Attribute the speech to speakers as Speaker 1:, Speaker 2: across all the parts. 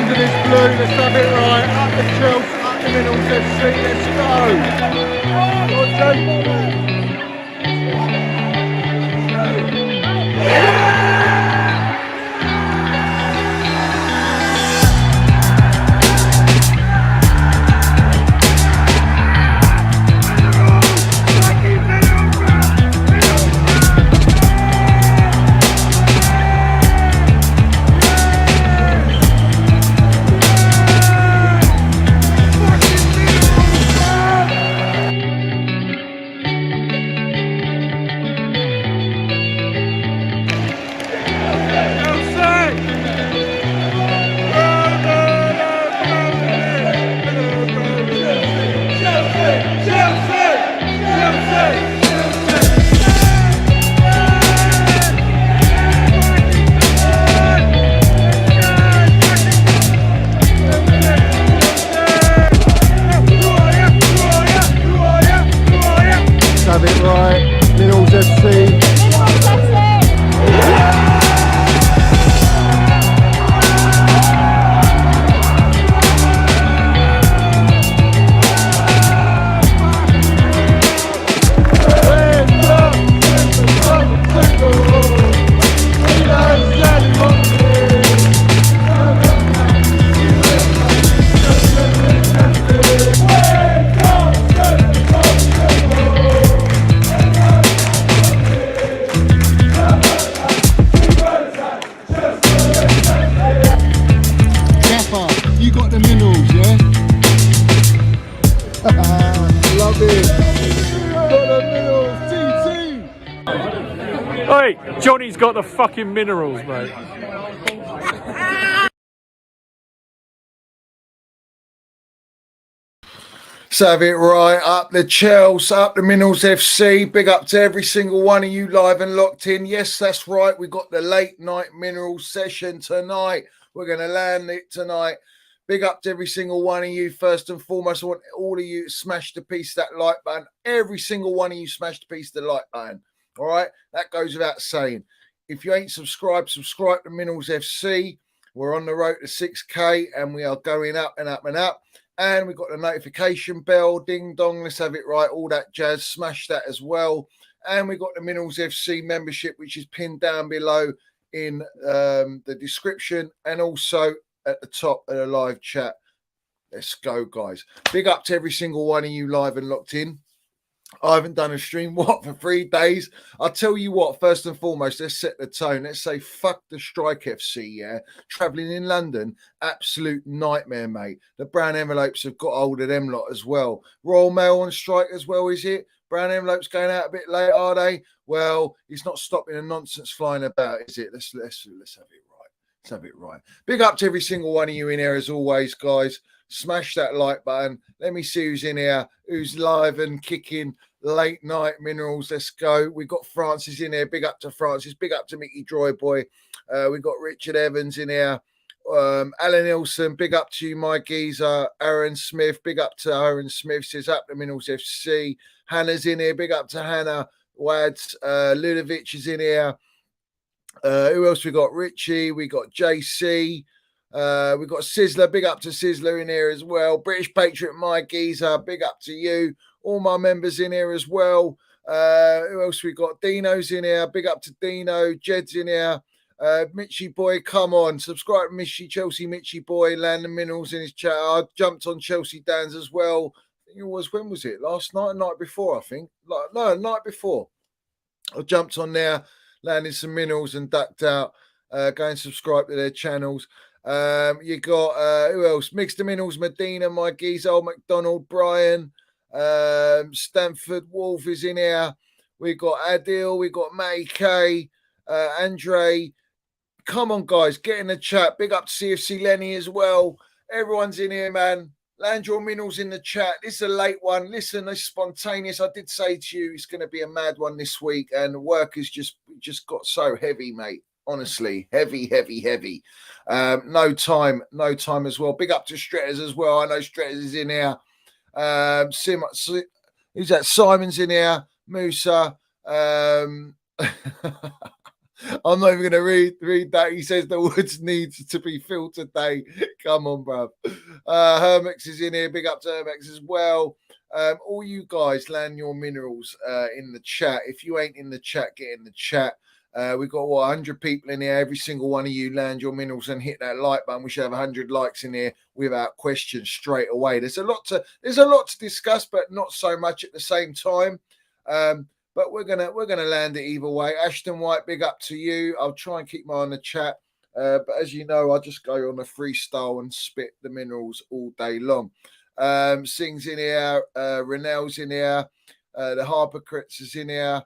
Speaker 1: into this blue, let's have it right. Up the Chelsea, up the middle, let's see, let's have it right. Minerals FC. You got the minerals, yeah? Love it. Got the minerals, TT.
Speaker 2: Hey, Johnny's got the fucking minerals, mate.
Speaker 1: Let's have it right. Up the Chelsea, up the Minerals FC. Big up to every single one of you live and locked in. Yes, that's right. We got the late night Minerals session tonight. We're going to land it tonight. Big up to every single one of you. First and foremost, I want all of you to smash the piece of that like button. Every single one of you smash the piece of the like button. All right? That goes without saying. If you ain't subscribed, subscribe to Minerals FC. We're on the road to 6K and we are going up and up and up. And we've got the notification bell, ding dong, let's have it right, all that jazz, smash that as well. And we've got the Minerals FC membership, which is pinned down below in the description and also at the top of the live chat. Let's go, guys. Big up to every single one of you live and locked in. I haven't done a stream, for 3 days? I'll tell you what, first and foremost, let's set the tone. Let's say, fuck the Strike FC, yeah? Travelling in London, absolute nightmare, mate. The brown envelopes have got hold of them lot as well. Royal Mail on strike as well, is it? Brown envelopes going out a bit late, are they? Well, it's not stopping the nonsense flying about, is it? Let's have it right. Let's have it right. Big up to every single one of you in here as always, guys. Smash that like button. Let me see who's in here, who's live and kicking late night Minerals. Let's go. We've got Francis in here. Big up to Francis. Big up to Mickey Droyboy. We've got Richard Evans in here. Alan Nilsson. Big up to you, my geezer. Aaron Smith. Big up to Aaron Smith. Says up to Minerals FC. Hannah's in here. Big up to Hannah. Wads. Ludovic is in here. Who else we got? Richie. We got JC. We've got Sizzler, big up to Sizzler in here as well. British Patriot, my geezer, big up to you. All my members in here as well. Who else we got? Dino's in here, big up to Dino. Jed's in here. Mitchy Boy, come on. Subscribe to Chelsea Mitchy Boy, Land and Minerals in his chat. I jumped on Chelsea Dan's as well. I think it was, when was it? Last night, night before, I think. No, night before. I jumped on there, landed some minerals and ducked out. Go and subscribe to their channels. You got who else? Mixed the Minerals, Medina, my geezer, old McDonald, Brian, Stanford Wolf is in here. We got Adil, we got Matty K, Andre. Come on, guys, get in the chat. Big up to CFC Lenny as well. Everyone's in here, man. Land your minerals in the chat. This is a late one. Listen, it's spontaneous. I did say to you it's going to be a mad one this week, and work has just got so heavy, mate. Honestly, heavy. No time as well. Big up to Stretters as well. I know Stretters is in here. Who's that? Simon's in here. Musa. I'm not even going to read that. He says the woods needs to be filled today. Come on, bruv. Hermex is in here. Big up to Hermex as well. All you guys land your minerals in the chat. If you ain't in the chat, get in the chat. We've got 100 people in here. Every single one of you land your minerals and hit that like button. We should have 100 likes in here without question straight away. There's a lot to discuss, but not so much at the same time. But we're gonna land it either way. Ashton White, big up to you. I'll try and keep my eye on the chat. But as you know, I just go on a freestyle and spit the minerals all day long. Sing's in here, Renell's in here, the Harpocrits is in here,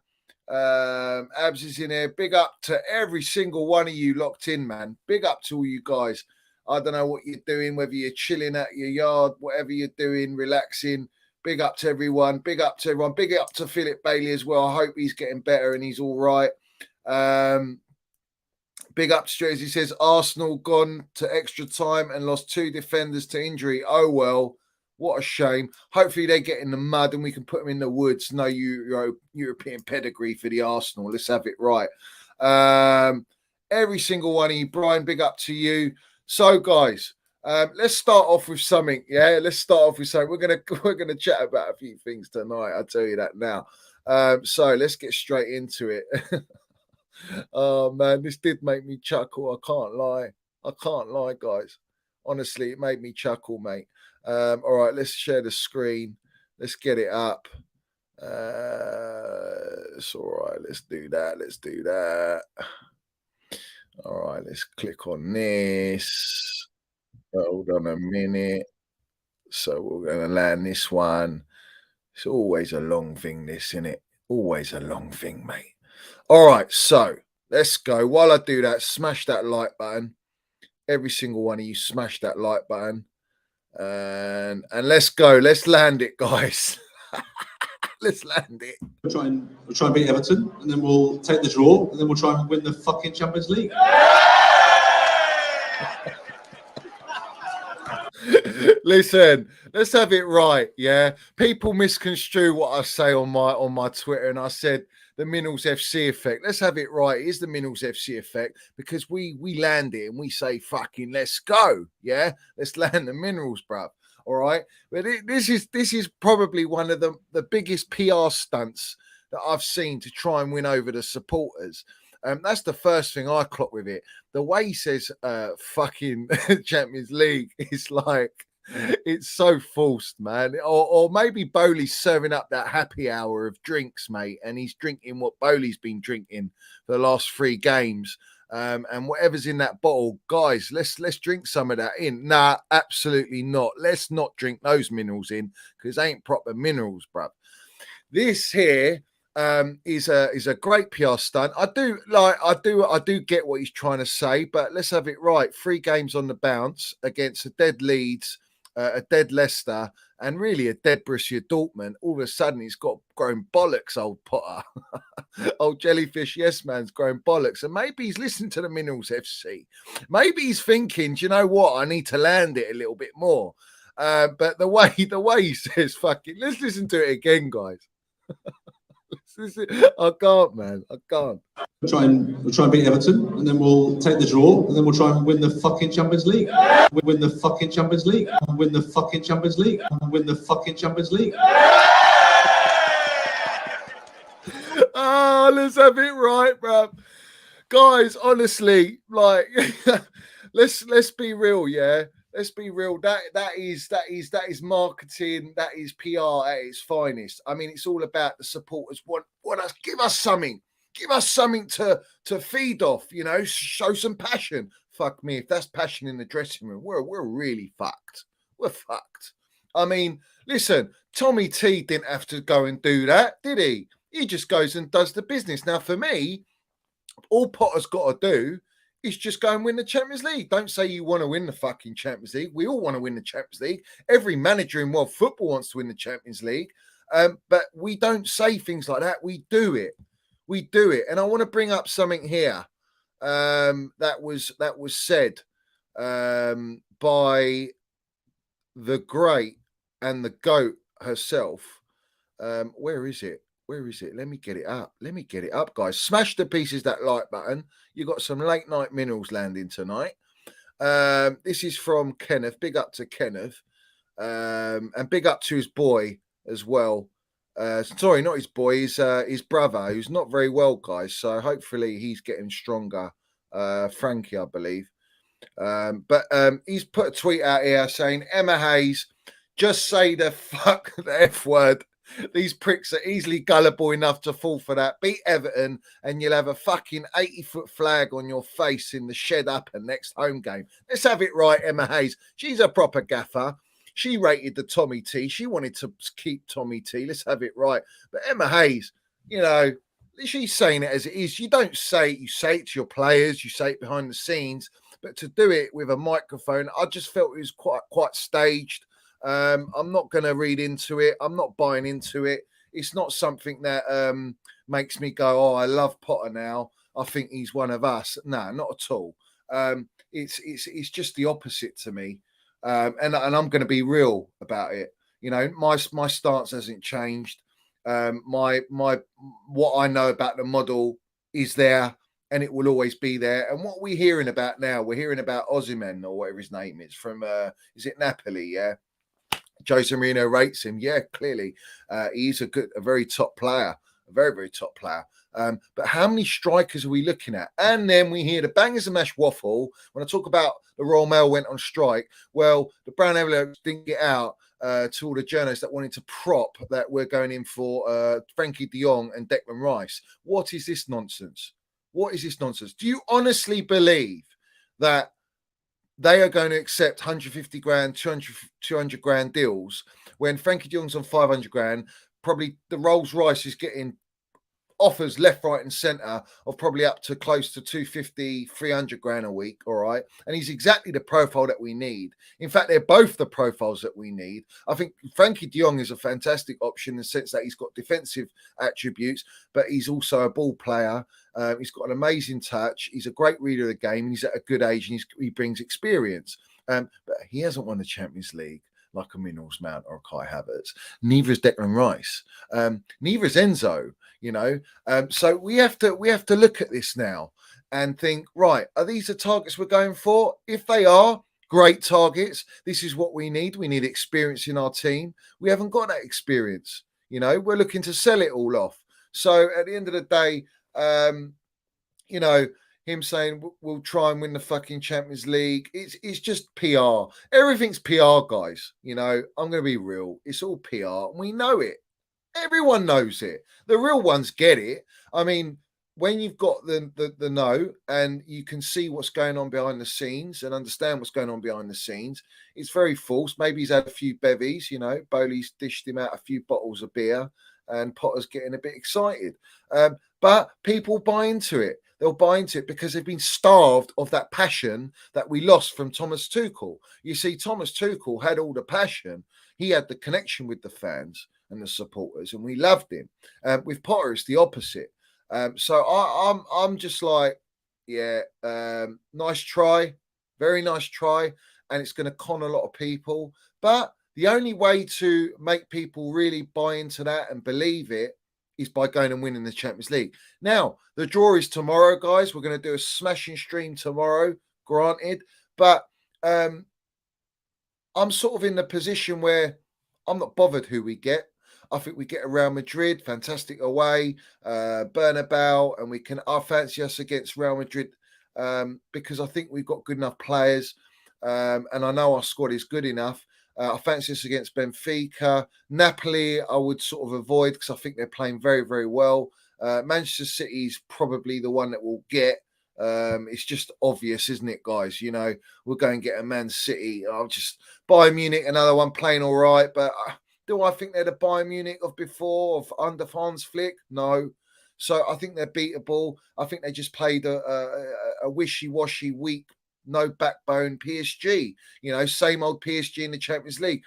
Speaker 1: Abs is in here. Big up to every single one of you locked in, man. Big up to all you guys. I don't know what you're doing, whether you're chilling at your yard, whatever you're doing, relaxing. Big up to everyone. Big up to everyone. Big up to Philip Bailey as well. I hope he's getting better and he's all right. Big up to He says Arsenal gone to extra time and lost 2 defenders to injury. Oh, well, what a shame. Hopefully they get in the mud and we can put them in the woods. No European pedigree for the Arsenal. Let's have it right. Every single one of you. Brian, big up to you. So, guys, let's start off with something. Yeah, let's start off with something. We're gonna chat about a few things tonight. I'll tell you that now. So let's get straight into it. Oh man, this did make me chuckle. I can't lie, guys. Honestly, it made me chuckle, mate. All right, let's share the screen. Let's get it up. It's all right. Let's do that. All right, let's click on this. Hold on a minute. So we're going to land this one. It's always a long thing, this, isn't it? Always a long thing, mate. All right, so let's go. While I do that, smash that like button. Every single one of you smash that like button. And let's go. Let's land it, guys. Let's land it.
Speaker 3: We'll try and beat Everton, and then we'll take the draw, and then we'll try and win the fucking Champions League.
Speaker 1: Listen, let's have it right. Yeah, people misconstrue what I say on my Twitter, and I said the Minerals FC effect. Let's have it right. It is the Minerals FC effect because we land it and we say fucking let's go. Yeah, let's land the Minerals, bruv. All right, but this is probably one of the biggest PR stunts that I've seen to try and win over the supporters. That's the first thing I clock with it. The way he says fucking Champions League is like, it's so forced, man. Or maybe Bowley's serving up that happy hour of drinks, mate, and he's drinking what Bowley's been drinking for the last 3 games. And whatever's in that bottle, guys, let's drink some of that in. Nah, absolutely not. Let's not drink those minerals in because they ain't proper minerals, bruv. This here is a great PR stunt. I do get what he's trying to say, but let's have it right. 3 games on the bounce against a dead Leeds, a dead Leicester, and really a dead Borussia Dortmund. All of a sudden, he's got grown bollocks, old Potter. Old Jellyfish, yes, man's grown bollocks. And maybe he's listened to the Minerals FC. Maybe he's thinking, do you know what? I need to land it a little bit more. But the way he says, fuck it, let's listen to it again, guys. I can't, man. I can't.
Speaker 3: We'll try and beat Everton, and then we'll take the draw, and then we'll try and win the fucking Champions League. Win the fucking Champions League. Win the fucking Champions League. Win the fucking Champions League.
Speaker 1: Oh, let's have it right, bro. Guys, honestly, like, let's be real, yeah. Let's be real. That is marketing. That is PR at its finest. I mean, it's all about the supporters. Want us? Give us something. Give us something to feed off. You know, show some passion. Fuck me, if that's passion in the dressing room, we're really fucked. We're fucked. I mean, listen, Tommy T didn't have to go and do that, did he? He just goes and does the business. Now, for me, all Potter's got to do is just go and win the Champions League. Don't say you want to win the fucking Champions League. We all want to win the Champions League. Every manager in world football wants to win the Champions League. But we don't say things like that. We do it. We do it. And I want to bring up something here that was said by the great and the GOAT herself. Where is it? Where is it? Let me get it up. Let me get it up, guys. Smash the pieces, that like button. You got some late night minerals landing tonight. This is from Kenneth. Big up to Kenneth. And big up to his boy as well. Sorry, not his boy, his brother, who's not very well, guys. So hopefully he's getting stronger. Frankie, I believe. But he's put a tweet out here saying, Emma Hayes, just say the fuck the F word. These pricks are easily gullible enough to fall for that. Beat Everton and you'll have a fucking 80-foot flag on your face in the shed upper next home game. Let's have it right, Emma Hayes. She's a proper gaffer. She rated the Tommy T. She wanted to keep Tommy T. Let's have it right. But Emma Hayes, you know, she's saying it as it is. You don't say it. You say it to your players. You say it behind the scenes. But to do it with a microphone, I just felt it was quite staged. I'm not going to read into it. I'm not buying into it. It's not something that makes me go, oh, I love Potter now. I think he's one of us. No, not at all. It's just the opposite to me. And I'm going to be real about it. You know, my stance hasn't changed. My what I know about the model is there, and it will always be there. And what we're hearing about now, we're hearing about Osimhen or whatever his name is from is it Napoli? Yeah. Jose Mourinho rates him. Yeah, clearly. He's a very top player, a very, very top player. But how many strikers are we looking at? And then we hear the bangers and mash waffle. When I talk about the Royal Mail went on strike, well, the brown envelopes didn't get out to all the journalists that wanted to prop that we're going in for Frankie de Jong and Declan Rice. What is this nonsense? What is this nonsense? Do you honestly believe that they are going to accept 150 grand, 200 grand deals when Frankie de Jong's on 500 grand? Probably the Rolls Royce is getting offers left, right, and centre of probably up to close to 250, 300 grand a week. All right. And he's exactly the profile that we need. In fact, they're both the profiles that we need. I think Frankie de Jong is a fantastic option in the sense that he's got defensive attributes, but he's also a ball player. He's got an amazing touch. He's a great reader of the game. And he's at a good age and he brings experience. But he hasn't won the Champions League like a Minerals Mount or a Kai Havertz. Neither is Declan Rice. Neither is Enzo. You know, so we have to look at this now and think, right, are these the targets we're going for? If they are, great targets. This is what we need. We need experience in our team. We haven't got that experience. You know, we're looking to sell it all off. So at the end of the day, you know, him saying we'll try and win the fucking Champions League. It's just PR. Everything's PR, guys. You know, I'm going to be real. It's all PR. And we know it. Everyone knows it. The real ones get it. I mean, when you've got the know and you can see what's going on behind the scenes and understand what's going on behind the scenes, it's very false. Maybe he's had a few bevies, you know, Bowley's dished him out a few bottles of beer and Potter's getting a bit excited. But people buy into it. They'll buy into it because they've been starved of that passion that we lost from Thomas Tuchel. You see, Thomas Tuchel had all the passion. He had the connection with the fans and the supporters, and we loved him. With Potter, it's the opposite. So I'm just like, yeah, nice try, very nice try, and it's going to con a lot of people. But the only way to make people really buy into that and believe it is by going and winning the Champions League. Now, the draw is tomorrow, guys. We're going to do a smashing stream tomorrow, granted, but I'm sort of in the position where I'm not bothered who we get. I think we get a Real Madrid, fantastic away, Bernabeu, and we can. I fancy us against Real Madrid because I think we've got good enough players, and I know our squad is good enough. I fancy us against Benfica, Napoli. I would sort of avoid because I think they're playing very, very well. Manchester City is probably the one that we'll get. It's just obvious, isn't it, guys? You know, we'll go and get a Man City. I'll just Bayern Munich, another one playing all right, but. Do I think they're the Bayern Munich of before, of under Hans Flick? No. So I think they're beatable. I think they just played a wishy-washy, weak, no backbone PSG. You know, same old PSG in the Champions League.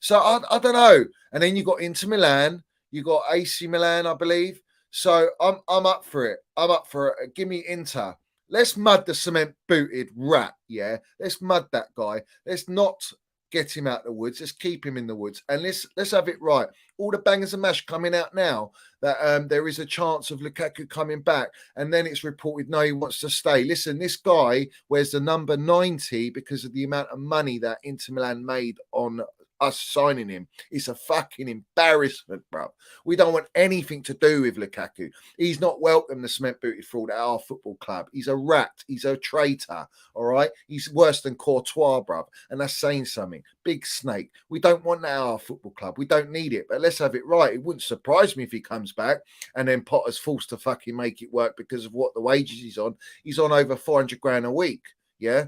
Speaker 1: So I don't know. And then you got Inter Milan, you got AC Milan, I believe. So I'm up for it. I'm up for it. Give me Inter. Let's mud the cement booted rat. Yeah, let's mud that guy. Let's not get him out of the woods. Let's keep him in the woods, and let's have it right. All the bangers and mash coming out now that there is a chance of Lukaku coming back, and then it's reported no, he wants to stay. Listen, this guy wears the number 90 because of the amount of money that Inter Milan made on us signing him. It's a fucking embarrassment, bro. We don't want anything to do with Lukaku. He's not welcome, the cement-booted fraud at our football club. He's a rat. He's a traitor, all right? He's worse than Courtois, bro. And that's saying something. Big snake. We don't want that at our football club. We don't need it, but let's have it right. It wouldn't surprise me if he comes back and then Potter's forced to fucking make it work because of what the wages he's on. He's on over 400 grand a week, yeah?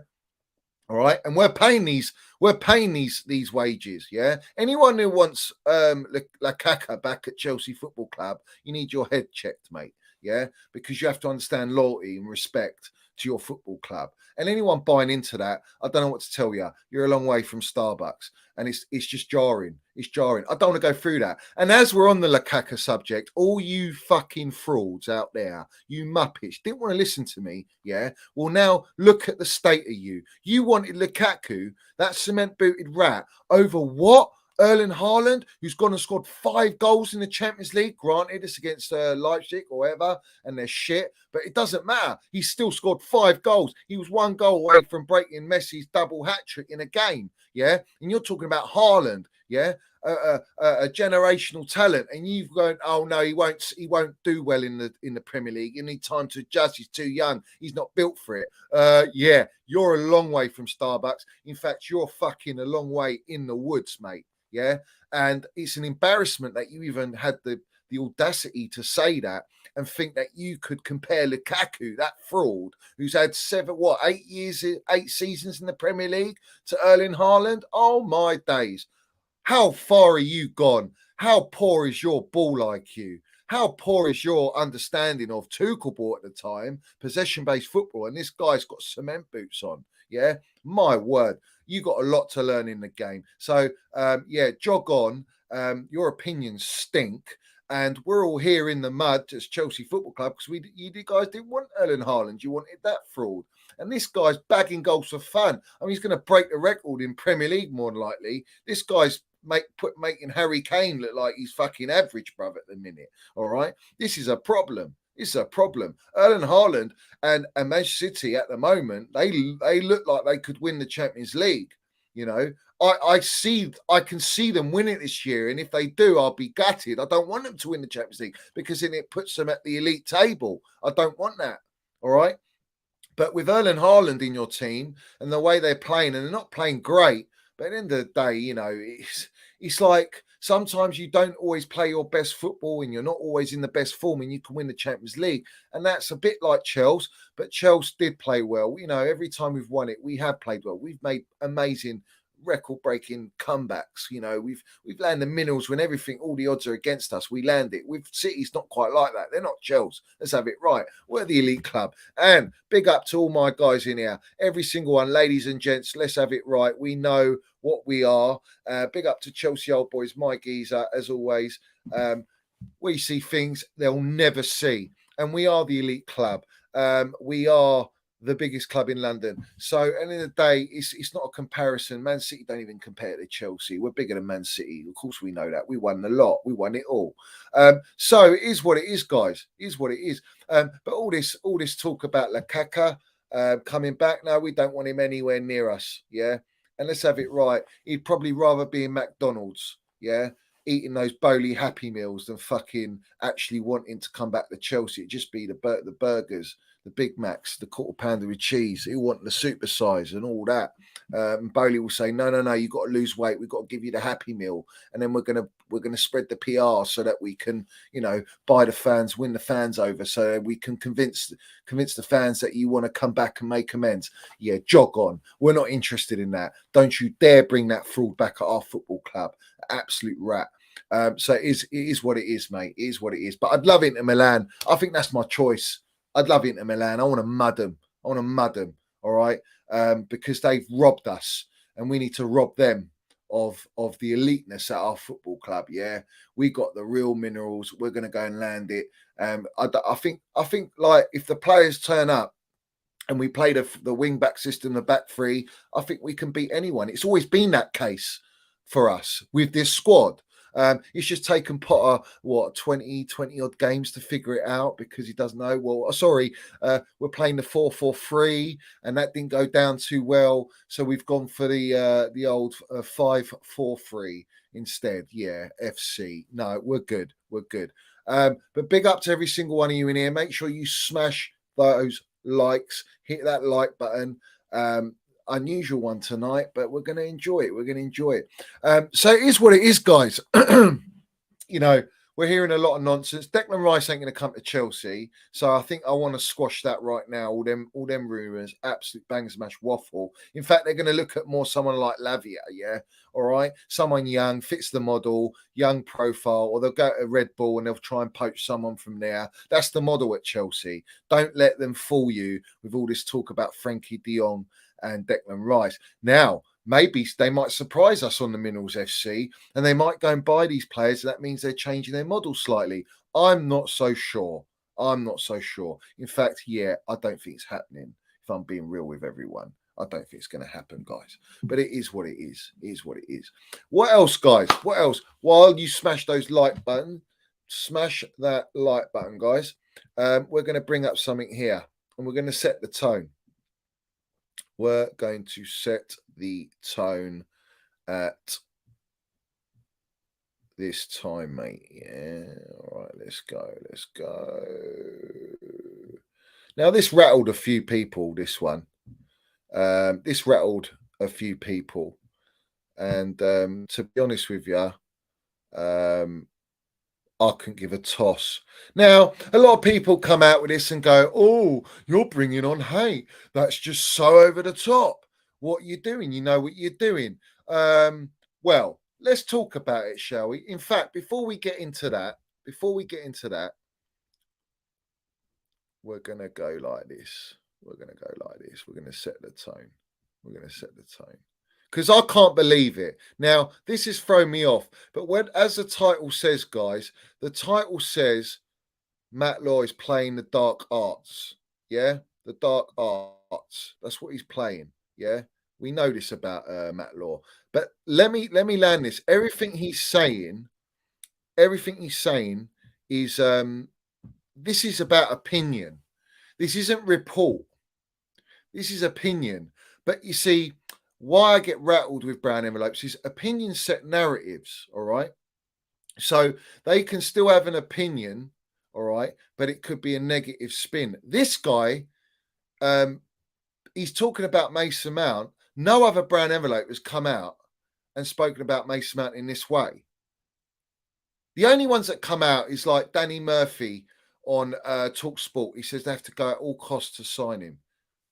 Speaker 1: All right, and we're paying these wages. Yeah, anyone who wants Lukaku back at Chelsea Football Club, you need your head checked, mate. Yeah, because you have to understand loyalty and respect to your football club. And anyone buying into that, I don't know what to tell you. You're a long way from Starbucks, and it's just jarring. It's jarring. I don't want to go through that. And as we're on the Lukaku subject, all you fucking frauds out there, you muppets, didn't want to listen to me, yeah? Well, now look at the state of you. You wanted Lukaku, that cement-booted rat, over what? Erling Haaland, who's gone and scored 5 goals in the Champions League. Granted, it's against Leipzig or whatever, and they're shit, but it doesn't matter. He's still scored 5 goals. He was 1 goal away from breaking Messi's double hat-trick in a game, yeah? And you're talking about Haaland, yeah? A generational talent, and you've gone, oh no, he won't do well in the Premier League. You need time to adjust. He's too young. He's not built for it. Yeah, you're a long way from Starbucks. In fact, you're fucking a long way in the woods, mate. Yeah, and it's an embarrassment that you even had the audacity to say that and think that you could compare Lukaku, that fraud, who's had 8 seasons in the Premier League, to Erling Haaland. Oh my days. How far are you gone? How poor is your ball IQ? How poor is your understanding of Tuchel ball at the time, possession-based football, and this guy's got cement boots on, yeah? My word, you got a lot to learn in the game. So, yeah, jog on. Your opinions stink, and we're all here in the mud as Chelsea Football Club because you guys didn't want Erling Haaland. You wanted that fraud. And this guy's bagging goals for fun. I mean, he's going to break the record in Premier League more than likely. This guy's making Harry Kane look like he's fucking average, bruv, at the minute. All right? This is a problem. It's a problem. Erling Haaland and Manchester City at the moment, they look like they could win the Champions League. You know, I can see them win it this year, and if they do, I'll be gutted. I don't want them to win the Champions League because then it puts them at the elite table. I don't want that. All right. But with Erling Haaland in your team and the way they're playing, and they're not playing great, but at the end of the day, you know, it's like sometimes you don't always play your best football and you're not always in the best form and you can win the Champions League. And that's a bit like Chelsea, but Chelsea did play well. You know, every time we've won it, we have played well. We've made amazing record-breaking comebacks. You know, we've landed minerals when all the odds are against us. We land it. With City's not quite like that. They're not Chelsea. Let's have it right. We're the elite club. And big up to all my guys in here. Every single one, ladies and gents. Let's have it right. We know what we are. Big up to Chelsea old boys, my geezer, as always. We see things they'll never see, and we are the elite club. We are the biggest club in London. So, at the end of the day, it's not a comparison. Man City don't even compare to Chelsea. We're bigger than Man City. Of course, we know that. We won a lot. We won it all. So it is what it is, guys. It is what it is. But all this talk about Lukaku coming back, no, we don't want him anywhere near us. Yeah. And let's have it right. He'd probably rather be in McDonald's. Yeah. Eating those Bowley Happy Meals than fucking actually wanting to come back to Chelsea. It'd just be the burgers, the Big Macs, the quarter pounder with cheese. He'll want the super size and all that. Bowley will say, no, you've got to lose weight. We've got to give you the Happy Meal, and then we're gonna spread the PR so that we can, you know, buy the fans, win the fans over, so we can convince the fans that you want to come back and make amends. Yeah, jog on. We're not interested in that. Don't you dare bring that fraud back at our football club. Absolute rat. So it is what it is, mate. It is what it is. But I'd love Inter Milan. I think that's my choice. I'd love Inter Milan. I want to mud them. All right, because they've robbed us, and we need to rob them of the eliteness at our football club. Yeah, we got the real minerals. We're going to go and land it. I think like if the players turn up and we play the wing back system, the back three, I think we can beat anyone. It's always been that case for us with this squad. It's just taken Potter, 20 odd games to figure it out because he doesn't know. Well, sorry, we're playing the 4-4-3 and that didn't go down too well. So we've gone for the old 5-4-3 instead. Yeah, FC. No, we're good. We're good. But big up to every single one of you in here. Make sure you smash those likes, hit that like button. Unusual one tonight, but we're going to enjoy it. We're going to enjoy it. So it is what it is, guys. You know, we're hearing a lot of nonsense. Declan Rice ain't going to come to Chelsea, so I think I want to squash that right now. All them rumours, absolute bang smash waffle. In fact, they're going to look at more someone like Lavia, yeah, all right, someone young, fits the model, young profile, or they'll go to Red Bull and they'll try and poach someone from there. That's the model at Chelsea. Don't let them fool you with all this talk about Frankie de Jong and Declan Rice. Now, maybe they might surprise us on the Minerals FC and they might go and buy these players. And that means they're changing their model slightly. I'm not so sure. I'm not so sure. In fact, yeah, I don't think it's happening. If I'm being real with everyone, I don't think it's going to happen, guys. But it is what it is. It is what it is. What else, guys? What else? While you smash those like button, smash that like button, guys. We're going to bring up something here and we're going to set the tone. We're going to set the tone at this time, mate. Yeah. All right, let's go. Let's go. Now, this rattled a few people, this one. This rattled a few people. And to be honest with you, I couldn't give a toss. Now, a lot of people come out with this and go, oh, you're bringing on hate. That's just so over the top. What are you doing? You know what you're doing. Well, let's talk about it, shall we? In fact, before we get into that, we're going to go like this. We're going to set the tone. Because I can't believe it. Now, this has thrown me off. But as the title says, guys, the title says Matt Law is playing the dark arts. Yeah? The dark arts. That's what he's playing. Yeah? We know this about Matt Law. But let me land this. Everything he's saying is this is about opinion. This isn't report. This is opinion. But you see, why I get rattled with brown envelopes is opinions set narratives, all right? So they can still have an opinion, all right, but it could be a negative spin. This guy, he's talking about Mason Mount. No other brown envelope has come out and spoken about Mason Mount in this way. The only ones that come out is like Danny Murphy on TalkSport. He says they have to go at all costs to sign him.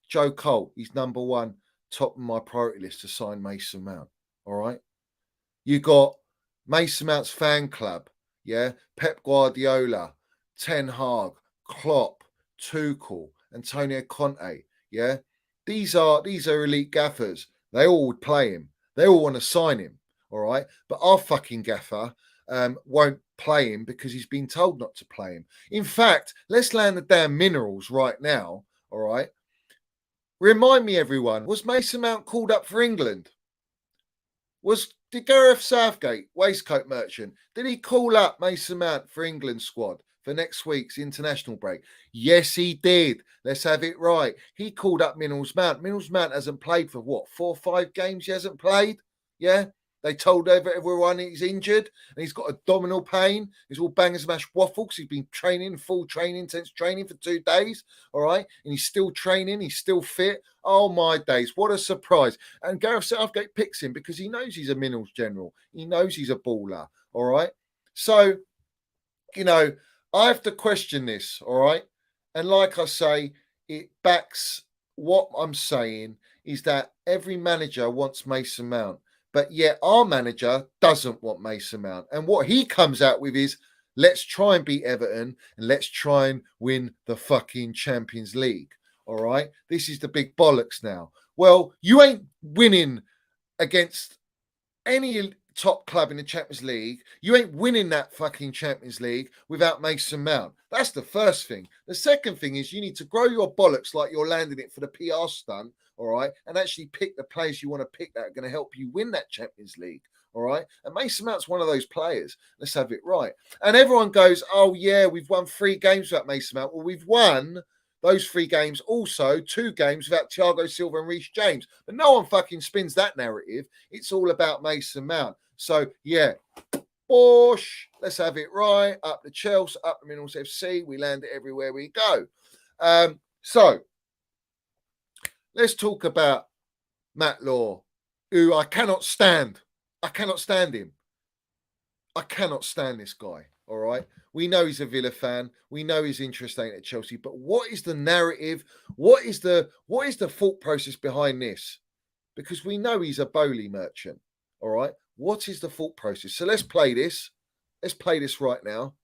Speaker 1: Joe Cole, he's number one, top of my priority list to sign Mason Mount. All right. You got Mason Mount's fan club. Yeah. Pep Guardiola, Ten Hag, Klopp, Tuchel, Antonio Conte. Yeah. These are elite gaffers. They all would play him. They all want to sign him. All right. But our fucking gaffer won't play him because he's been told not to play him. In fact, let's land the damn Minerals right now. All right. Remind me, everyone, was Mason Mount called up for England? Did Gareth Southgate, waistcoat merchant, did he call up Mason Mount for England squad for next week's international break? Yes, he did. Let's have it right. He called up Minerals Mount. Minerals Mount hasn't played for 4 or 5 games he hasn't played? Yeah? They told everyone he's injured and he's got abdominal pain. He's all bang and smash waffle because he's been training, full training, intense training for 2 days. All right. And he's still training. He's still fit. Oh, my days. What a surprise. And Gareth Southgate picks him because he knows he's a Minerals general. He knows he's a baller. All right. So, you know, I have to question this. All right. And like I say, it backs what I'm saying is that every manager wants Mason Mount. But yet our manager doesn't want Mason Mount. And what he comes out with is, let's try and beat Everton and let's try and win the fucking Champions League. All right? This is the big bollocks now. Well, you ain't winning against any top club in the Champions League. You ain't winning that fucking Champions League without Mason Mount. That's the first thing. The second thing is you need to grow your bollocks like you're landing it for the PR stunt, all right, and actually pick the players you want to pick that are going to help you win that Champions League, all right? And Mason Mount's one of those players. Let's have it right. And everyone goes, oh, yeah, we've won 3 games without Mason Mount. Well, we've won those 3 games, also 2 games without Thiago Silva and Reece James. But no one fucking spins that narrative. It's all about Mason Mount. So, yeah, Bosh, let's have it right. Up the Chelsea, up the Minerals FC. We land it everywhere we go. So, let's talk about Matt Law, who I cannot stand. I cannot stand him. I cannot stand this guy, all right? We know he's a Villa fan. We know his interest ain't at Chelsea. But what is the narrative? What is the thought process behind this? Because we know he's a Bowley merchant, all right? What is the thought process? So let's play this. Let's play this right now.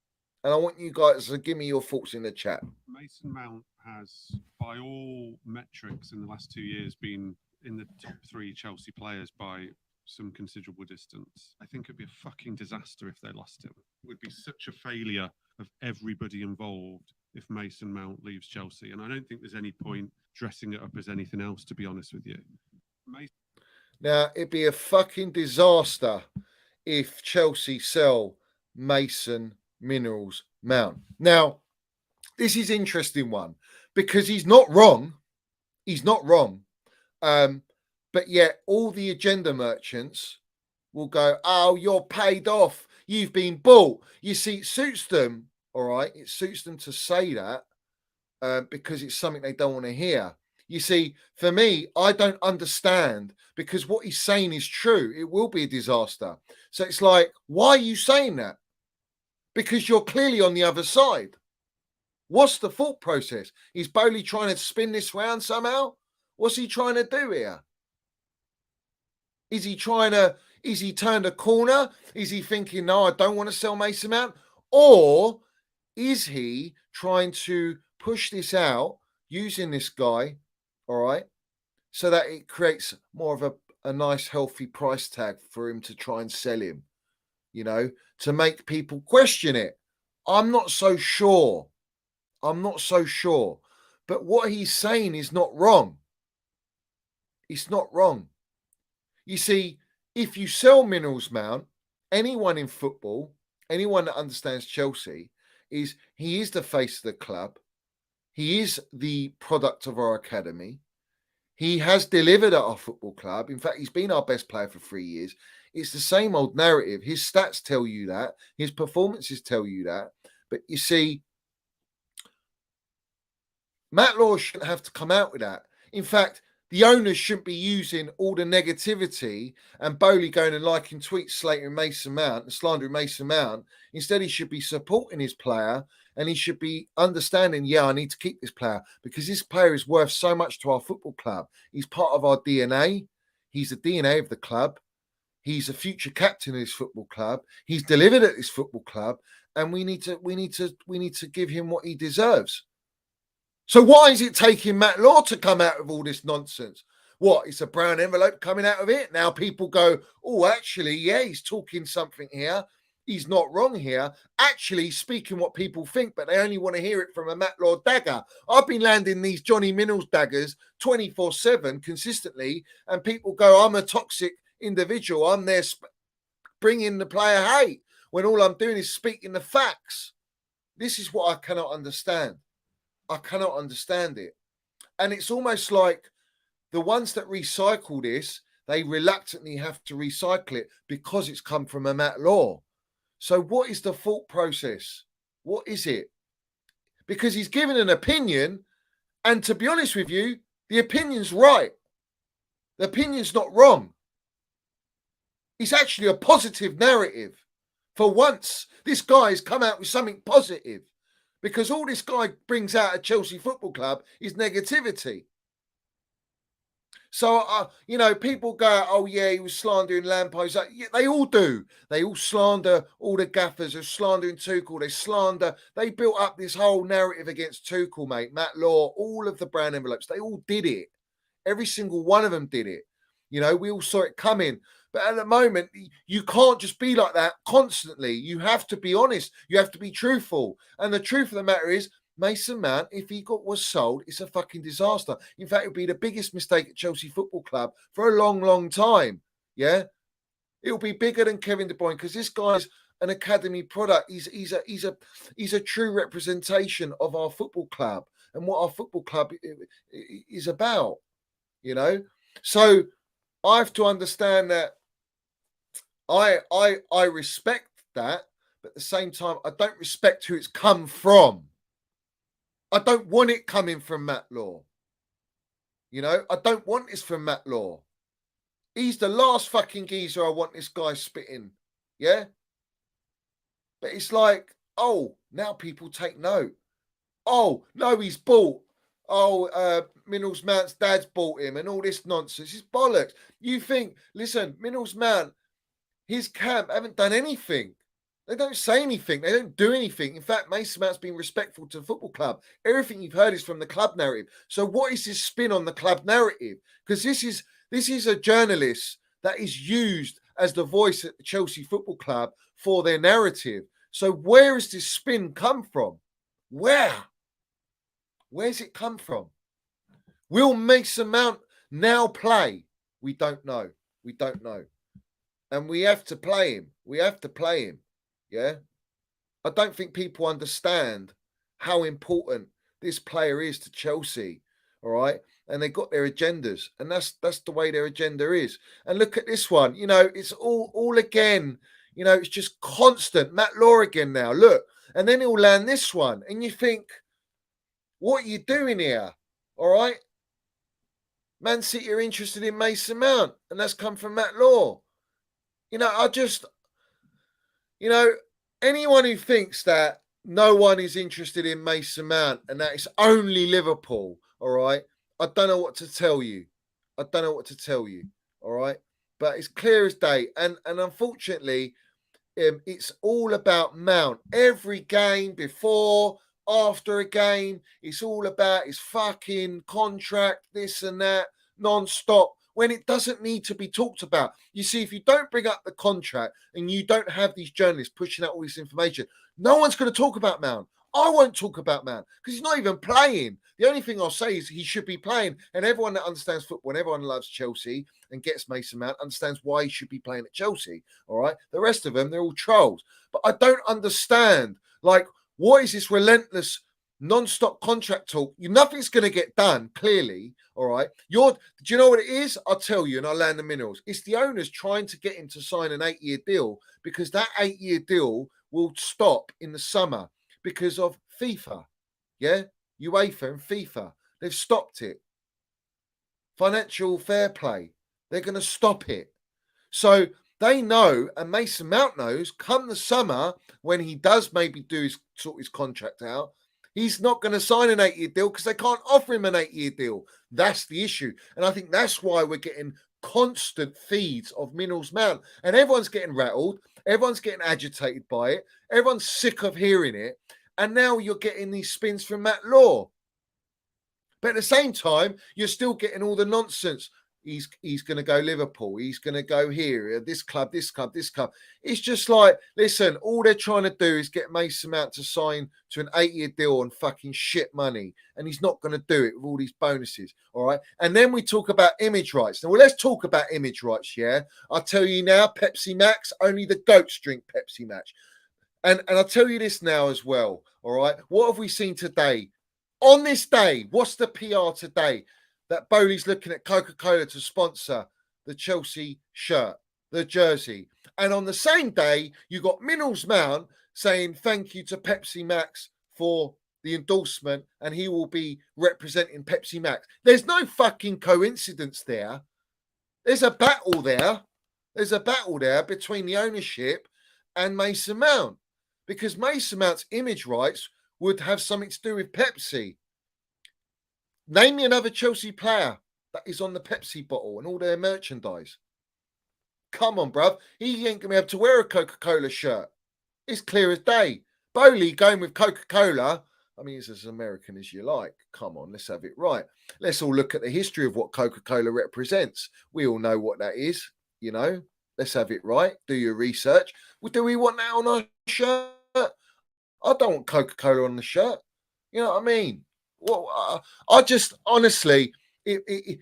Speaker 1: And I want you guys to give me your thoughts in the chat.
Speaker 4: Mason Mount has, by all metrics in the last 2 years, been in the top 3 Chelsea players by some considerable distance. I think it'd be a fucking disaster if they lost him. It would be such a failure of everybody involved if Mason Mount leaves Chelsea. And I don't think there's any point dressing it up as anything else, to be honest with you.
Speaker 1: Now, it'd be a fucking disaster if Chelsea sell Mason Minerals Mount. Now, this is an interesting one because he's not wrong. He's not wrong. But yet all the agenda merchants will go, oh, you're paid off. You've been bought. You see, it suits them, all right? It suits them to say that because it's something they don't want to hear. You see, for me, I don't understand because what he's saying is true. It will be a disaster. So it's like, why are you saying that? Because you're clearly on the other side. What's the thought process? Is Bowley trying to spin this round somehow? What's he trying to do here? Is he turned a corner? Is he thinking, no, I don't want to sell Mason Mount? Or is he trying to push this out using this guy, all right, so that it creates more of a nice, healthy price tag for him to try and sell him, you know, to make people question it? I'm not so sure. But what he's saying is not wrong. It's not wrong. You see, if you sell Minerals Mount, anyone in football, anyone that understands Chelsea, he is the face of the club. He is the product of our academy. He has delivered at our football club. In fact, he's been our best player for 3 years. It's the same old narrative. His stats tell you that. His performances tell you that. But you see, Matt Law shouldn't have to come out with that. In fact, the owners shouldn't be using all the negativity and Bowley going and liking tweets slating Mason Mount and slandering Mason Mount. Instead, he should be supporting his player and he should be understanding, yeah, I need to keep this player because this player is worth so much to our football club. He's part of our DNA. He's the DNA of the club. He's a future captain of this football club. He's delivered at this football club, and we need to give him what he deserves. So why is it taking Matt Law to come out of all this nonsense? What, it's a brown envelope coming out of it? Now people go, oh, actually, yeah, he's talking something here. He's not wrong here. Actually, speaking what people think, but they only want to hear it from a Matt Law dagger. I've been landing these Johnny Minerals daggers 24/7 consistently, and people go, I'm a toxic individual. I'm there bringing the player hate when all I'm doing is speaking the facts. This is what I cannot understand. I cannot understand it. And it's almost like the ones that recycle this, they reluctantly have to recycle it because it's come from a Matt Law. So what is the thought process? What is it? Because he's given an opinion, and to be honest with you, the opinion's right. The opinion's not wrong. It's actually a positive narrative. For once, this guy has come out with something positive. Because all this guy brings out at Chelsea Football Club is negativity. So, people go, oh, yeah, he was slandering Lampard. Like, yeah, they all do. They all slander all the gaffers. They're slandering Tuchel. They built up this whole narrative against Tuchel, mate. Matt Law, all of the brown envelopes. They all did it. Every single one of them did it. You know, we all saw it coming. But at the moment, you can't just be like that constantly. You have to be honest. You have to be truthful. And the truth of the matter is, Mason Mount, if he was sold, it's a fucking disaster. In fact, it would be the biggest mistake at Chelsea Football Club for a long, long time. Yeah, it'll be bigger than Kevin De Bruyne because this guy's an academy product. He's a true representation of our football club and what our football club is about. You know, so I have to understand that I respect that, but at the same time, I don't respect who it's come from. I don't want it coming from Matt Law. You know, I don't want this from Matt Law. He's the last fucking geezer I want this guy spitting. Yeah? But it's like, oh, now people take note. Oh, no, he's bought. Oh, Minerals Mount's dad's bought him and all this nonsense. It's bollocks. You think, listen, Minerals Mount, his camp haven't done anything. They don't say anything. They don't do anything. In fact, Mason Mount's been respectful to the football club. Everything you've heard is from the club narrative. So what is this spin on the club narrative? Because this is a journalist that is used as the voice at the Chelsea Football Club for their narrative. So where has this spin come from? Where's it come from? Will Mason Mount now play? We don't know. We don't know. And we have to play him. We have to play him. Yeah, I don't think people understand how important this player is to Chelsea. All right, and they got their agendas, and that's the way their agenda is. And look at this one. You know, it's all again. You know, it's just constant. Matt Law again now. Look, and then he'll land this one, and you think, what are you doing here? All right, Man City are interested in Mason Mount, and that's come from Matt Law. You know, you know, anyone who thinks that no one is interested in Mason Mount and that it's only Liverpool, all right, I don't know what to tell you. I don't know what to tell you, all right? But it's clear as day. And unfortunately, it's all about Mount. Every game, before, after a game, it's all about his fucking contract, this and that, non-stop, when it doesn't need to be talked about. You see, if you don't bring up the contract and you don't have these journalists pushing out all this information, no one's going to talk about Mount. I won't talk about Mount because he's not even playing. The only thing I'll say is he should be playing. And everyone that understands football and everyone loves Chelsea and gets Mason Mount understands why he should be playing at Chelsea. All right. The rest of them, they're all trolls. But I don't understand, like, what is this relentless non-stop contract talk? Nothing's going to get done, clearly. All right. Do you know what it is? I'll tell you, and I'll land the minerals. It's the owners trying to get him to sign an 8-year deal because that 8-year deal will stop in the summer because of FIFA. Yeah. UEFA and FIFA. They've stopped it. Financial fair play. They're going to stop it. So they know, and Mason Mount knows, come the summer when he does maybe sort his contract out, he's not going to sign an 8-year deal because they can't offer him an 8-year deal. That's the issue. And I think that's why we're getting constant feeds of Minerals Mount. And everyone's getting rattled. Everyone's getting agitated by it. Everyone's sick of hearing it. And now you're getting these spins from Matt Law. But at the same time, you're still getting all the nonsense. He's going to go Liverpool. He's going to go here, this club, this club, this club. It's just like, listen, all they're trying to do is get Mason Mount to sign to an 8-year deal on fucking shit money. And he's not going to do it with all these bonuses. All right. And then we talk about image rights. Now, well, let's talk about image rights. Yeah. I'll tell you now, Pepsi Max, only the goats drink Pepsi Max. And I'll tell you this now as well. All right. What have we seen today? On this day, what's the PR today? That Bowley's looking at Coca-Cola to sponsor the Chelsea shirt, the jersey. And on the same day, you got Minerals Mount saying thank you to Pepsi Max for the endorsement, and he will be representing Pepsi Max. There's no fucking coincidence there. There's a battle there. There's a battle there between the ownership and Mason Mount, because Mason Mount's image rights would have something to do with Pepsi. Name me another Chelsea player that is on the Pepsi bottle and all their merchandise. Come on, bruv. He ain't going to be able to wear a Coca-Cola shirt. It's clear as day. Bowley going with Coca-Cola. I mean, it's as American as you like. Come on, let's have it right. Let's all look at the history of what Coca-Cola represents. We all know what that is, you know. Let's have it right. Do your research. Well, do we want that on our shirt? I don't want Coca-Cola on the shirt. You know what I mean? Well, I just honestly, you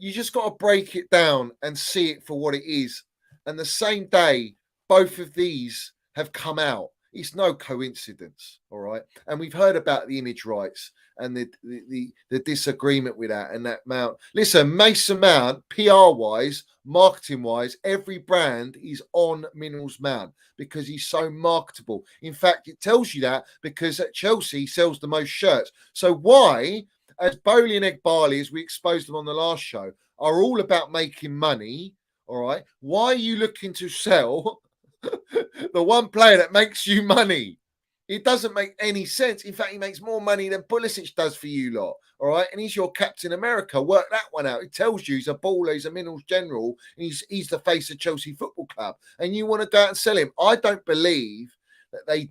Speaker 1: just got to break it down and see it for what it is. And the same day, both of these have come out. It's no coincidence, all right. And we've heard about the image rights and the disagreement with that and that Mount. Listen, Mason Mount, PR wise, marketing wise, every brand is on Minerals Mount because he's so marketable. In fact, it tells you that because at Chelsea he sells the most shirts. So why, as Bowley and Egg Barley, as we exposed them on the last show, are all about making money, all right, why are you looking to sell the one player that makes you money? It doesn't make any sense. In fact, he makes more money than Pulisic does for you lot. All right. And he's your Captain America. Work that one out. It tells you he's a baller, he's a Minerals general, and he's the face of Chelsea Football Club. And you want to go out and sell him. I don't believe that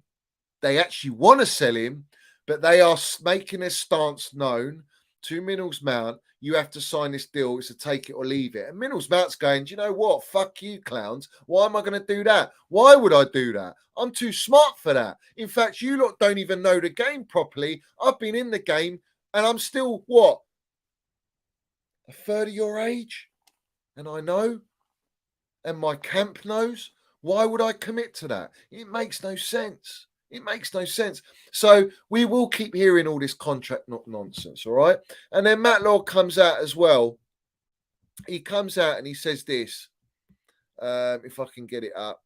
Speaker 1: they actually want to sell him, but they are making their stance known to Minerals Mount. You have to sign this deal. It's a take it or leave it. And Minerals Mount's going, do you know what? Fuck you, clowns. Why am I going to do that? Why would I do that? I'm too smart for that. In fact, you lot don't even know the game properly. I've been in the game and I'm still, what? A third of your age? And I know. And my camp knows. Why would I commit to that? It makes no sense. It makes no sense. So we will keep hearing all this contract nonsense, all right? And then Matt Law comes out as well. He comes out and he says this, if I can get it up.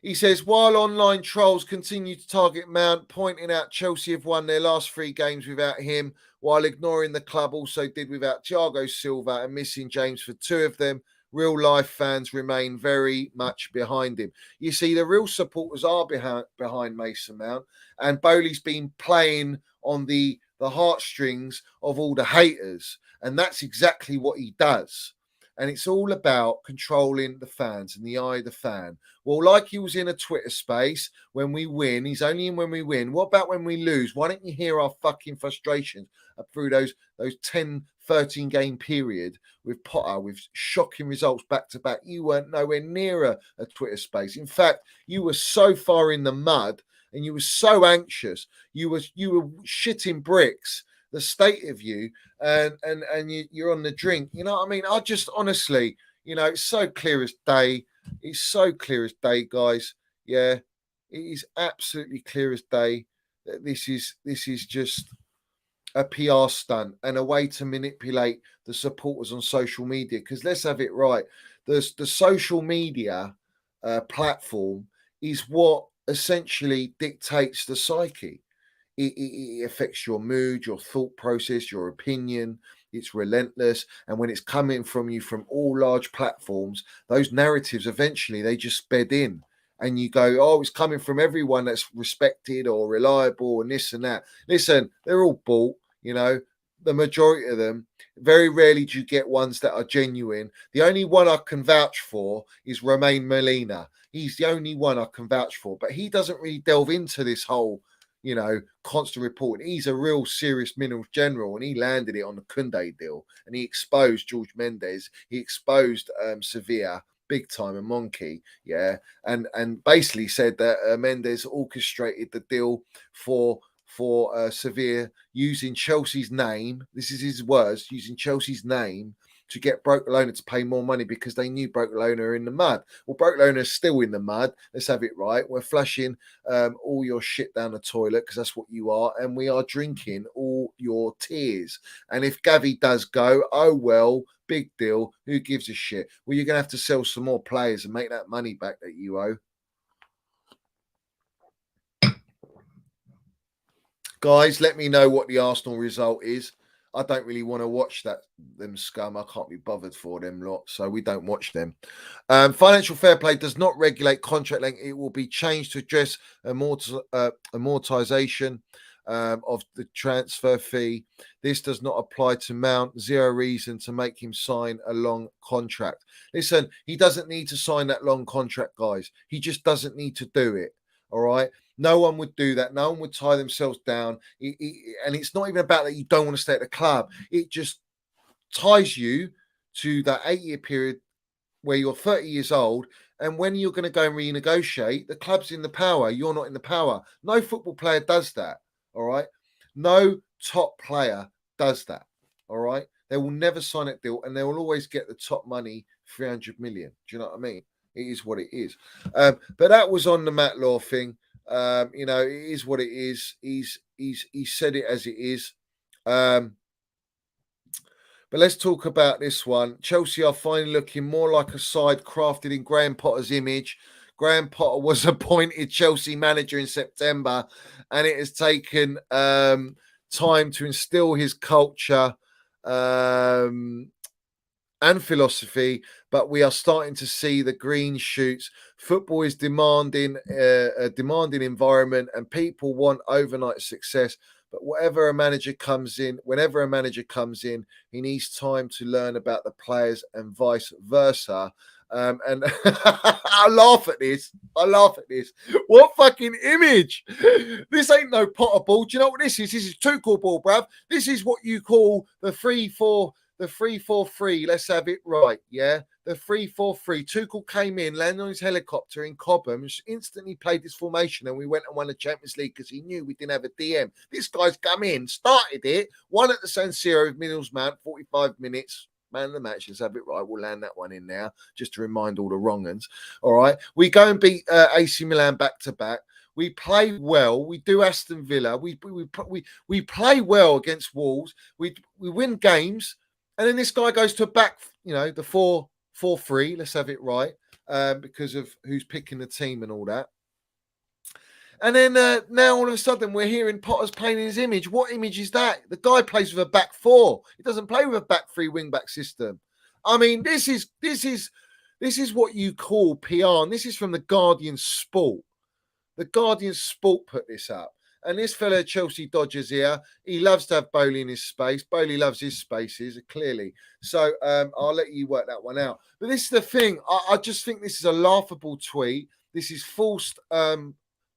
Speaker 1: He says, while online trolls continue to target Mount, pointing out Chelsea have won their last 3 games without him, while ignoring the club also did without Thiago Silva and missing James for 2 of them, real life fans remain very much behind him. You see, the real supporters are behind Mason Mount, and Bowley's been playing on the heartstrings of all the haters, and that's exactly what he does. And it's all about controlling the fans and the eye of the fan. Well, like he was in a Twitter space, when we win, he's only in when we win. What about when we lose? Why don't you hear our fucking frustrations through those 10, 13 game period with Potter, with shocking results back to back? You weren't nowhere near a Twitter space. In fact, you were so far in the mud and you were so anxious. You were shitting bricks, the state of you, and you're on the drink. You know what I mean? I just honestly, it's so clear as day. It's so clear as day, guys. Yeah, it is absolutely clear as day that this is just a PR stunt and a way to manipulate the supporters on social media. Because let's have it right, the social media platform is what essentially dictates the psyche. It affects your mood, your thought process, your opinion. It's relentless. And when it's coming from you from all large platforms, those narratives eventually they just bed in. And you go, oh, it's coming from everyone that's respected or reliable and this and that. Listen, they're all bought, the majority of them. Very rarely do you get ones that are genuine. The only one I can vouch for is Romain Molina. He's the only one I can vouch for. But he doesn't really delve into this whole constant reporting. He's a real serious Minerals general, and he landed it on the Koundé deal, and he exposed George Mendes. He exposed Sevilla big time, and Monkey, and basically said that Mendes orchestrated the deal for Sevilla using Chelsea's name. This is his words, using Chelsea's name to get Barcelona to pay more money because they knew Barcelona are in the mud. Well, Barcelona is still in the mud. Let's have it right. We're flushing all your shit down the toilet because that's what you are, and we are drinking all your tears. And if Gavi does go, oh well, big deal. Who gives a shit? Well, you're going to have to sell some more players and make that money back that you owe. Guys, let me know what the Arsenal result is. I don't really want to watch them scum. I can't be bothered for them lot, so we don't watch them. Financial fair play does not regulate contract length. It will be changed to address amortization of the transfer fee. This does not apply to Mount. Zero reason to make him sign a long contract. Listen, he doesn't need to sign that long contract, guys. He just doesn't need to do it. All right. No one would do that. No one would tie themselves down. And it's not even about that you don't want to stay at the club. It just ties you to that 8-year period where you're 30 years old, and when you're going to go and renegotiate, the club's in the power, you're not in the power. No football player does that. All right. No top player does that. All right. They will never sign that deal, and they will always get the top money, 300 million. Do you know what I mean? It is what it is. But that was on the Matt Law thing. You know, it is what it is. He said it as it is. But let's talk about this one. Chelsea are finally looking more like a side crafted in Graham Potter's image. Graham Potter was appointed Chelsea manager in September, and it has taken time to instill his culture and philosophy, but we are starting to see the green shoots. Football is demanding a demanding environment, and people want overnight success. But whenever a manager comes in, he needs time to learn about the players and vice versa. And I laugh at this. What fucking image? This ain't no Potter ball. Do you know what this is? This is Tuchel ball, bruv. This is what you call the 3-4-3. Let's have it right, yeah? The 3-4-3. Tuchel came in, landed on his helicopter in Cobham, instantly played this formation, and we went and won the Champions League because he knew we didn't have a DM. This guy's come in, started it, won at the San Siro with Middlesbrough, 45 minutes. Man of the match, let's have it right. We'll land that one in now, just to remind all the wrong uns. All right. We go and beat AC Milan back to back. We play well. We do Aston Villa. We play well against Wolves. We win games. And then this guy goes to a back, you know, the 4-4-3. Let's have it right, because of who's picking the team and all that. And then now all of a sudden we're hearing Potter's playing in his image. What image is that? The guy plays with a back four. He doesn't play with a back three wing back system. I mean, this is what you call PR, and this is from the Guardian Sport. The Guardian Sport put this up. And this fellow Chelsea Dodgers here, he loves to have Bowley in his space. Bowley loves his spaces, clearly. So I'll let you work that one out. But this is the thing. I just think this is a laughable tweet. This is forced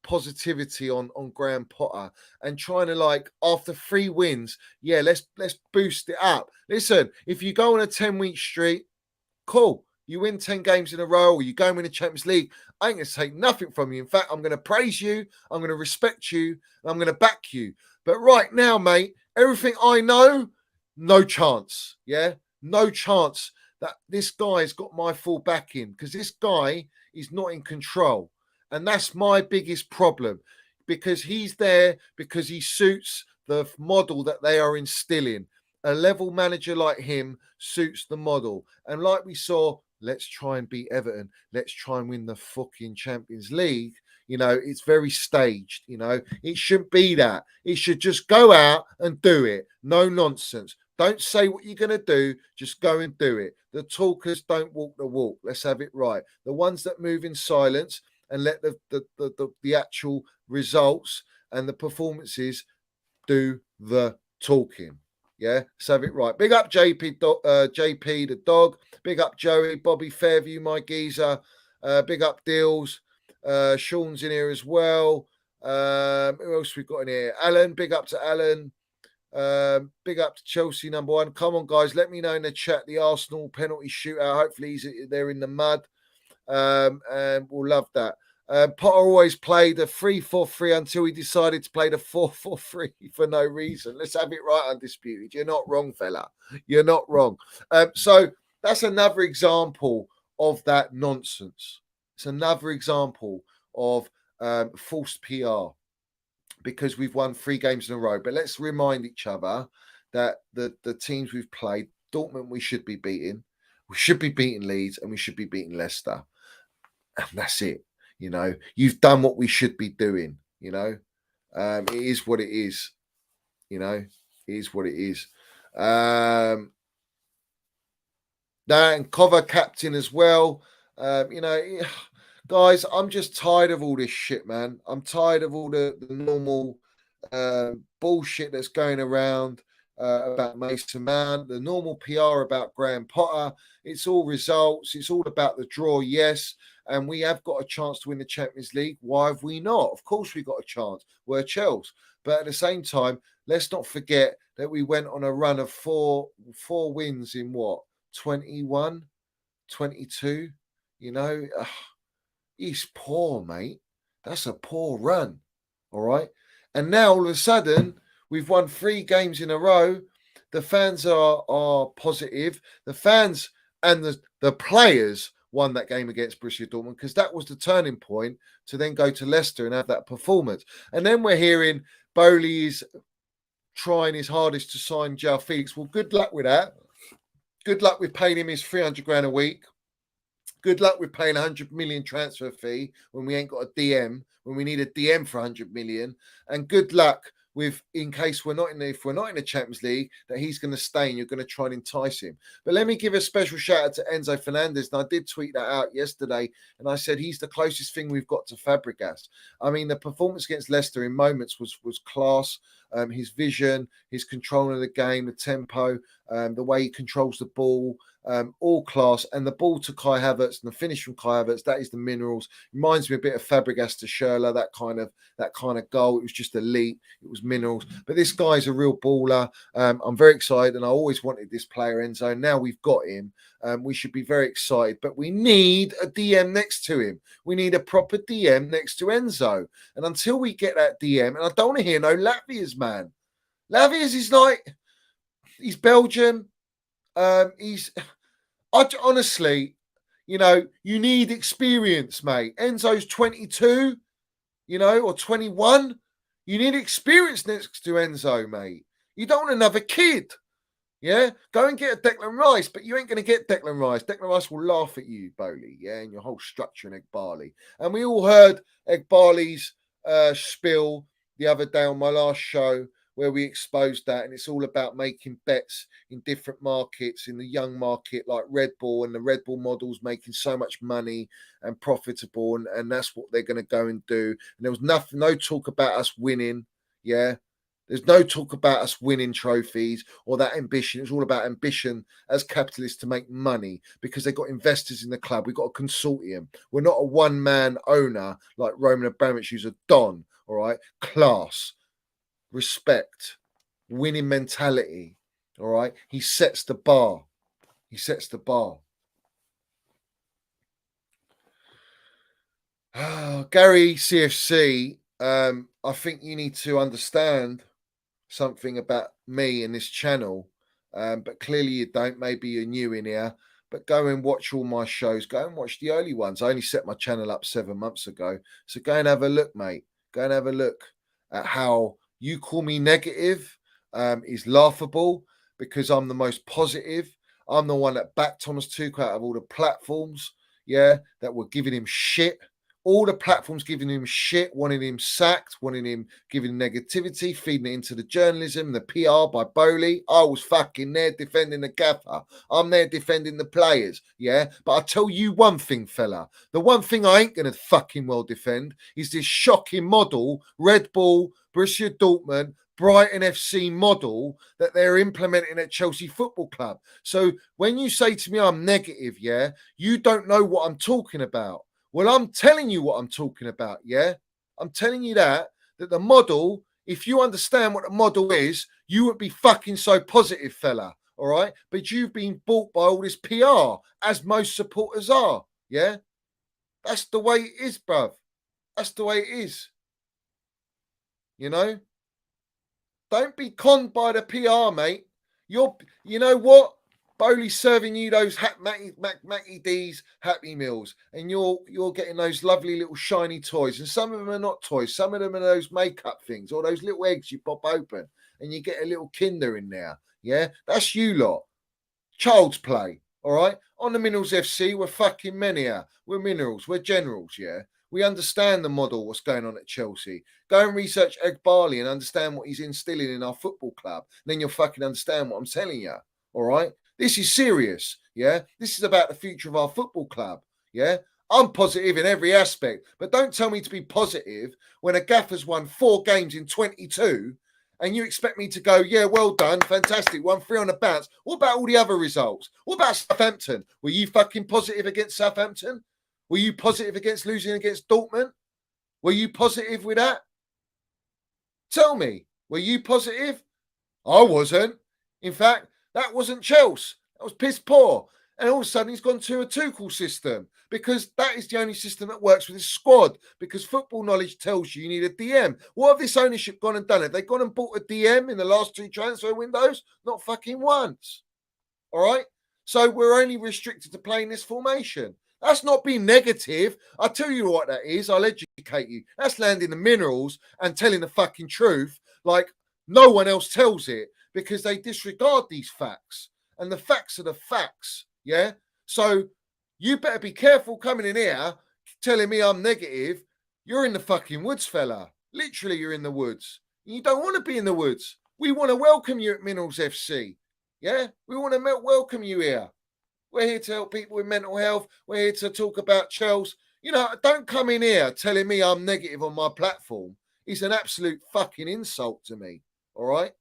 Speaker 1: positivity on Graham Potter, and trying to, like, after 3 wins, yeah, let's boost it up. Listen, if you go on a 10-week streak, cool. You win 10 games in a row, or you go and win the Champions League, I ain't going to take nothing from you. In fact, I'm going to praise you, I'm going to respect you, and I'm going to back you. But right now, mate, everything I know, no chance. Yeah, no chance that this guy's got my full backing, because this guy is not in control. And that's my biggest problem, because he's there because he suits the model that they are instilling. A level manager like him suits the model. And like we saw, let's try and beat Everton. Let's try and win the fucking Champions League. You know, it's very staged. You know, it shouldn't be that. It should just go out and do it. No nonsense. Don't say what you're going to do. Just go and do it. The talkers don't walk the walk. Let's have it right. The ones that move in silence and let the actual results and the performances do the talking. Yeah, let's have it right. Big up JP the dog. Big up Joey, Bobby Fairview, my geezer. Big up Deals. Sean's in here as well. Who else we got in here? Alan. Big up to Alan. Big up to Chelsea #1. Come on, guys. Let me know in the chat the Arsenal penalty shootout. Hopefully they're in the mud. And we'll love that. Potter always played a 3-4-3 until he decided to play the 4-4-3 for no reason. Let's have it right, Undisputed. You're not wrong, fella. You're not wrong. So that's another example of that nonsense. It's another example of false PR, because we've won 3 games in a row. But let's remind each other that the teams we've played, Dortmund, we should be beating. We should be beating Leeds, and we should be beating Leicester. And that's it. You know, you've done what we should be doing. You know, it is what it is. You know, it is what it is. That and cover captain as well. You know, guys, I'm just tired of all this shit, man. I'm tired of all the normal bullshit that's going around about Mason Mount, the normal PR about Graham Potter. It's all results. It's all about the draw, yes. And we have got a chance to win the Champions League. Why have we not? Of course we got a chance. We're Chelsea. But at the same time, let's not forget that we went on a run of four wins in what? 21? 22. You know, he's poor, mate. That's a poor run. All right. And now all of a sudden, we've won 3 games in a row. The fans are positive. The fans and the players won that game against Borussia Dortmund because that was the turning point to then go to Leicester and have that performance. And then we're hearing Bowley is trying his hardest to sign João Felix. Well, good luck with that. Good luck with paying him his 300 grand a week. Good luck with paying 100 million transfer fee when we ain't got a DM, when we need a DM for 100 million. And good luck with, in case we're not in the, if we're not in the Champions League, that he's going to stay and you're going to try and entice him. But let me give a special shout out to Enzo Fernandez. And I did tweet that out yesterday. And I said, he's the closest thing we've got to Fabregas. I mean, the performance against Leicester in moments was class. His vision, his control of the game, the tempo, the way he controls the ball, all class. And the ball to Kai Havertz and the finish from Kai Havertz, that is the minerals. Reminds me a bit of Fabregas to Schürrle, that kind of goal. It was just elite. It was minerals. But this guy's a real baller. I'm very excited, and I always wanted this player, Enzo. Now we've got him. We should be very excited. But we need a DM next to him. We need a proper DM next to Enzo. And until we get that DM, and I don't want to hear no Latvia's, man. Latvia's is like, he's Belgian. Honestly, you know, you need experience, mate. Enzo's 22, you know, or 21. You need experience next to Enzo, mate. You don't want another kid. Yeah, go and get a Declan Rice, but you ain't going to get Declan Rice. Declan Rice will laugh at you, Bowley, yeah, and your whole structure in Egbali. And we all heard Egbali's spiel the other day on my last show where we exposed that, and it's all about making bets in different markets, in the young market like Red Bull, and the Red Bull model's making so much money and profitable, and that's what they're going to go and do. And there was no talk about us winning, yeah. There's no talk about us winning trophies or that ambition. It's all about ambition as capitalists to make money because they've got investors in the club. We've got a consortium. We're not a one-man owner like Roman Abramovich, who's a don, all right? Class, respect, winning mentality, all right? He sets the bar. He sets the bar. Gary CFC, I think you need to understand something about me and this channel, but clearly you don't. Maybe you're new in here, but go and watch all my shows. Go and watch the early ones. I only set my channel up 7 months ago, so go and have a look, mate. Go and have a look at how you call me negative is laughable because I'm the most positive. I'm the one that backed Thomas Tuchel out of all the platforms, yeah, that were giving him shit. All the platforms giving him shit, wanting him sacked, wanting him giving negativity, feeding it into the journalism, the PR by Bowley. I was fucking there defending the gaffer. I'm there defending the players, yeah? But I tell you one thing, fella. The one thing I ain't going to fucking well defend is this shocking model, Red Bull, Borussia Dortmund, Brighton FC model that they're implementing at Chelsea Football Club. So when you say to me I'm negative, yeah, you don't know what I'm talking about. Well, I'm telling you what I'm talking about, yeah? I'm telling you that the model, if you understand what the model is, you wouldn't be fucking so positive, fella, all right? But you've been bought by all this PR, as most supporters are, yeah? That's the way it is, bruv. That's the way it is. You know? Don't be conned by the PR, mate. You know what? Bowley's serving you those Mackie D's Happy Meals, and you're getting those lovely little shiny toys. And some of them are not toys. Some of them are those makeup things or those little eggs you pop open, and you get a little Kinder in there. Yeah, that's you lot. Child's play. All right. On the Minerals FC, we're fucking men here. We're minerals. We're generals. Yeah. We understand the model, what's going on at Chelsea. Go and research Egg Barley and understand what he's instilling in our football club. Then you'll fucking understand what I'm telling you. All right. This is serious, yeah? This is about the future of our football club, yeah? I'm positive in every aspect, but don't tell me to be positive when a gaffer's won 4 games in 22 and you expect me to go, yeah, well done, fantastic, 1-3 on the bounce. What about all the other results? What about Southampton? Were you fucking positive against Southampton? Were you positive against losing against Dortmund? Were you positive with that? Tell me, were you positive? I wasn't. In fact, that wasn't Chelsea. That was piss poor. And all of a sudden, he's gone to a Tuchel system because that is the only system that works with his squad. Because football knowledge tells you need a DM. What have this ownership gone and done? Have they gone and bought a DM in the last 2 transfer windows? Not fucking once. All right. So we're only restricted to playing this formation. That's not being negative. I'll tell you what that is. I'll educate you. That's landing the minerals and telling the fucking truth like no one else tells it because they disregard these facts. And the facts are the facts. Yeah. So you better be careful coming in here telling me I'm negative. You're in the fucking woods, fella. Literally, you're in the woods. You don't want to be in the woods. We want to welcome you at Minerals FC. Yeah, we want to welcome you here. We're here to help people with mental health. We're here to talk about Chelsea. You know, don't come in here telling me I'm negative on my platform. It's an absolute fucking insult to me. All right?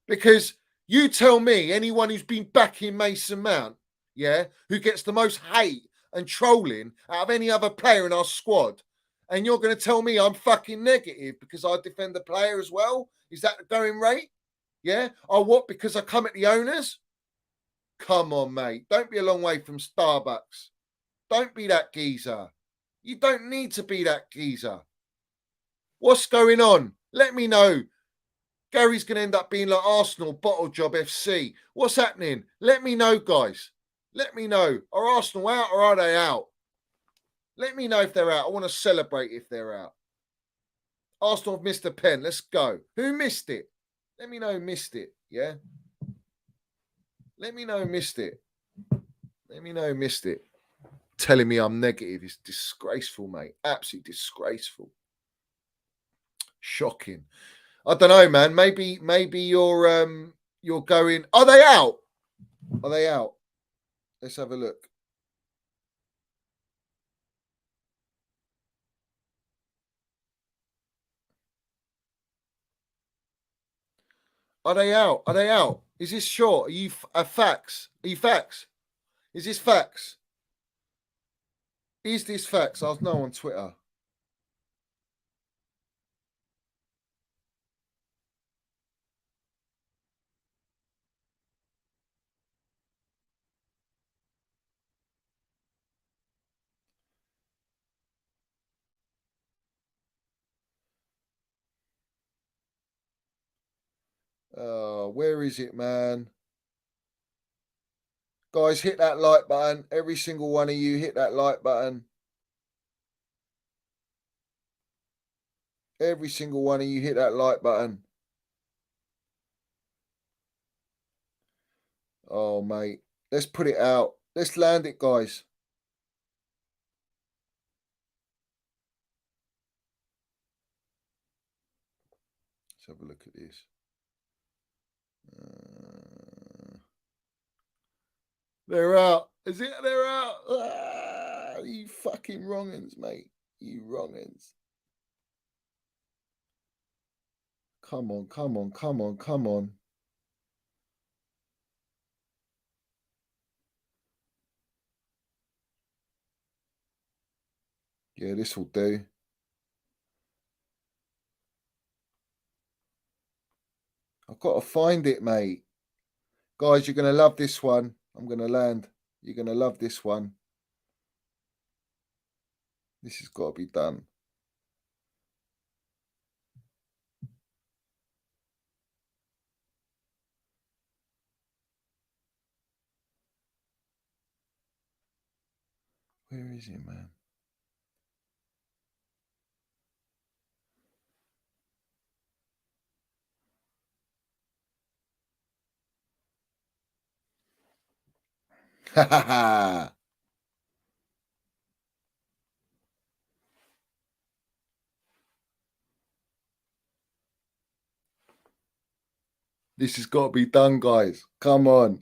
Speaker 1: Because you tell me anyone who's been backing Mason Mount, yeah, who gets the most hate and trolling out of any other player in our squad, and you're going to tell me I'm fucking negative because I defend the player as well? Is that the going rate? Yeah? Oh, what? Because I come at the owners? Come on, mate. Don't be a long way from Starbucks. Don't be that geezer. You don't need to be that geezer. What's going on? Let me know. Gary's going to end up being like Arsenal, Bottle Job FC. What's happening? Let me know, guys. Let me know. Are Arsenal out or are they out? Let me know if they're out. I want to celebrate if they're out. Arsenal have missed a pen. Let's go. Who missed it? Let me know who missed it. Yeah? Let me know who missed it. Let me know who missed it. Telling me I'm negative is disgraceful, mate. Absolutely disgraceful. Shocking. I don't know, man. Maybe you're going. Are they out? Are they out? Let's have a look. Are they out? Are they out? Is this short? Are you facts? Are you facts? Is this facts? Is this facts? I'll know on Twitter. Where is it, man? Guys, hit that like button. Every single one of you, hit that like button. Every single one of you, hit that like button. Oh, mate. Let's put it out. Let's land it, guys. Let's have a look at this. They're out. Is it? They're out. You fucking wrong'uns, mate. You wrong'uns. Come on, come on, come on, come on. Yeah, this will do. I've got to find it, mate. Guys, you're going to love this one. I'm going to land. You're going to love this one. This has got to be done. Where is it, man? Ha ha ha. This has got to be done, guys. Come on.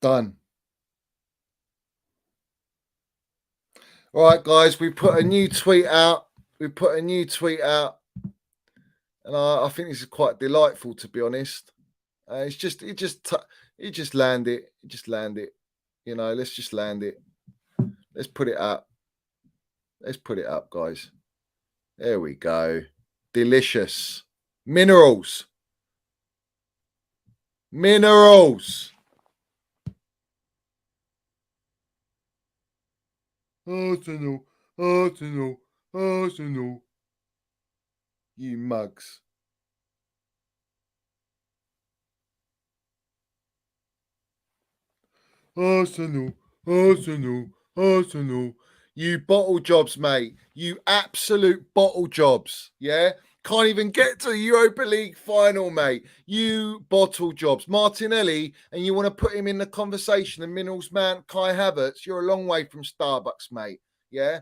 Speaker 1: Done. All right, guys, we put a new tweet out. We put a new tweet out. And I think this is quite delightful, to be honest. It's just, it just land it. Just land it. You know, let's just land it. Let's put it up. Let's put it up, guys. There we go. Delicious. Minerals. Minerals. Arsenal. Arsenal. Arsenal. You mugs. Arsenal. Arsenal. Arsenal. You bottle jobs, mate. You absolute bottle jobs. Yeah. Can't even get to the Europa League final, mate. You bottle jobs. Martinelli, and you want to put him in the conversation, and Minerals man, Kai Havertz, you're a long way from Starbucks, mate. Yeah.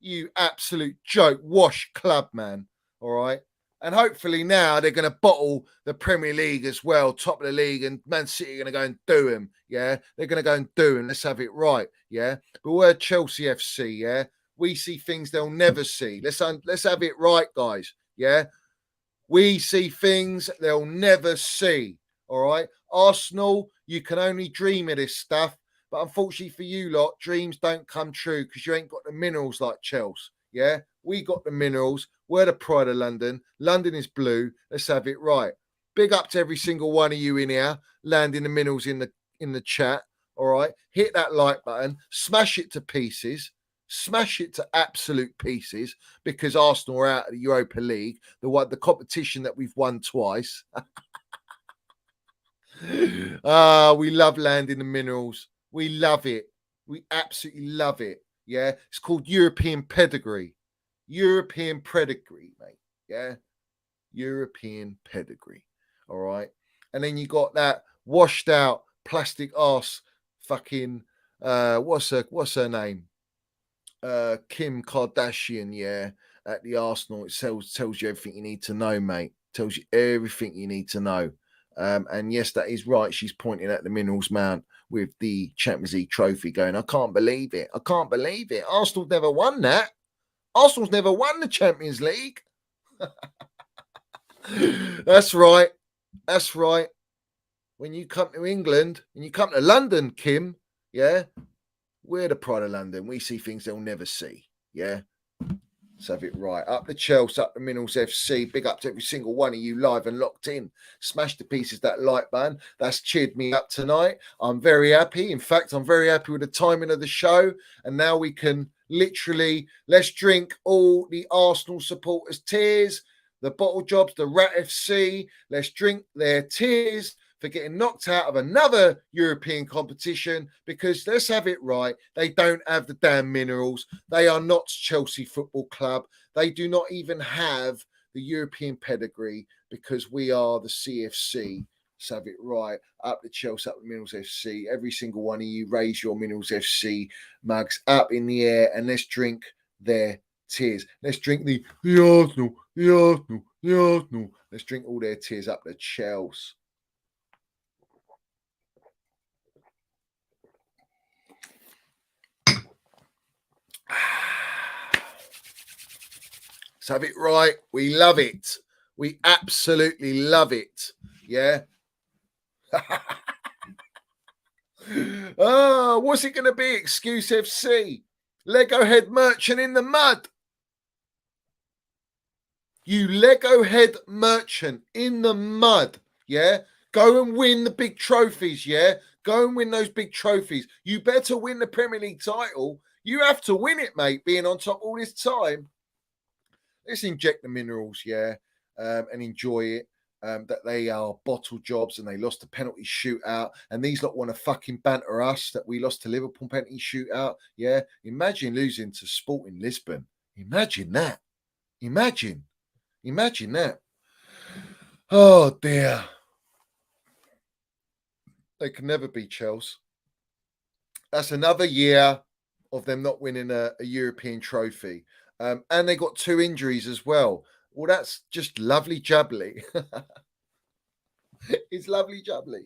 Speaker 1: You absolute joke. Wash club, man. All right. And hopefully now they're going to bottle the Premier League as well, top of the league, and Man City are going to go and do him. Yeah, they're going to go and do him. Let's have it right. Yeah, but we're Chelsea FC. Yeah, we see things they'll never see. Let's have it right, guys. Yeah, we see things they'll never see. All right, Arsenal, you can only dream of this stuff, but unfortunately for you lot, dreams don't come true because you ain't got the minerals like Chelsea. Yeah, we got the minerals. We're the pride of London. London is blue. Let's have it right. Big up to every single one of you in here, landing the minerals in the chat. All right, hit that like button, smash it to pieces, smash it to absolute pieces because Arsenal are out of the Europa League, the competition that we've won twice. We love landing the minerals. We love it. We absolutely love it. Yeah, it's called European pedigree. European pedigree, mate. Yeah, European pedigree. All right, and then you got that washed out plastic ass fucking what's her name? Kim Kardashian. Yeah, at the Arsenal, it tells you everything you need to know, mate. Tells you everything you need to know. And yes, that is right. She's pointing at the Minerals Mount with the Champions League trophy, going, I can't believe it. I can't believe it. Arsenal's never won that. Arsenal's never won the Champions League. That's right. That's right. When you come to England, when you come to London, Kim, yeah, we're the pride of London. We see things they'll never see. Yeah. Let's have it right. Up the Chelsea, up the Minerals FC. Big up to every single one of you live and locked in. Smash to pieces that like button. That's cheered me up tonight. I'm very happy. In fact, I'm very happy with the timing of the show. And now we can literally, let's drink all the Arsenal supporters' tears, the bottle jobs, the Rat FC. Let's drink their tears for getting knocked out of another European competition because let's have it right. They don't have the damn minerals. They are not Chelsea Football Club. They do not even have the European pedigree because we are the CFC. Let's have it right. Up the Chelsea, up the Minerals FC. Every single one of you raise your Minerals FC mugs up in the air and let's drink their tears. Let's drink the Arsenal, the Arsenal, the Arsenal. Let's drink all their tears up the Chelsea. Let's have it right. We love it. We absolutely love it. Yeah. What's it going to be? Excuse FC. Legohead merchant in the mud. You Legohead merchant in the mud. Yeah. Go and win the big trophies. Yeah. Go and win those big trophies. You better win the Premier League title. You have to win it, mate, being on top all this time. Let's inject the minerals, yeah, and enjoy it. That they are bottle jobs and they lost a penalty shootout. And these lot want to fucking banter us that we lost to Liverpool penalty shootout. Yeah. Imagine losing to Sporting Lisbon. Imagine that. Imagine that. Oh dear. They can never be Chelsea. That's another year of them not winning a European trophy. And they got 2 injuries as well. Well, that's just lovely jubbly. It's lovely jubbly.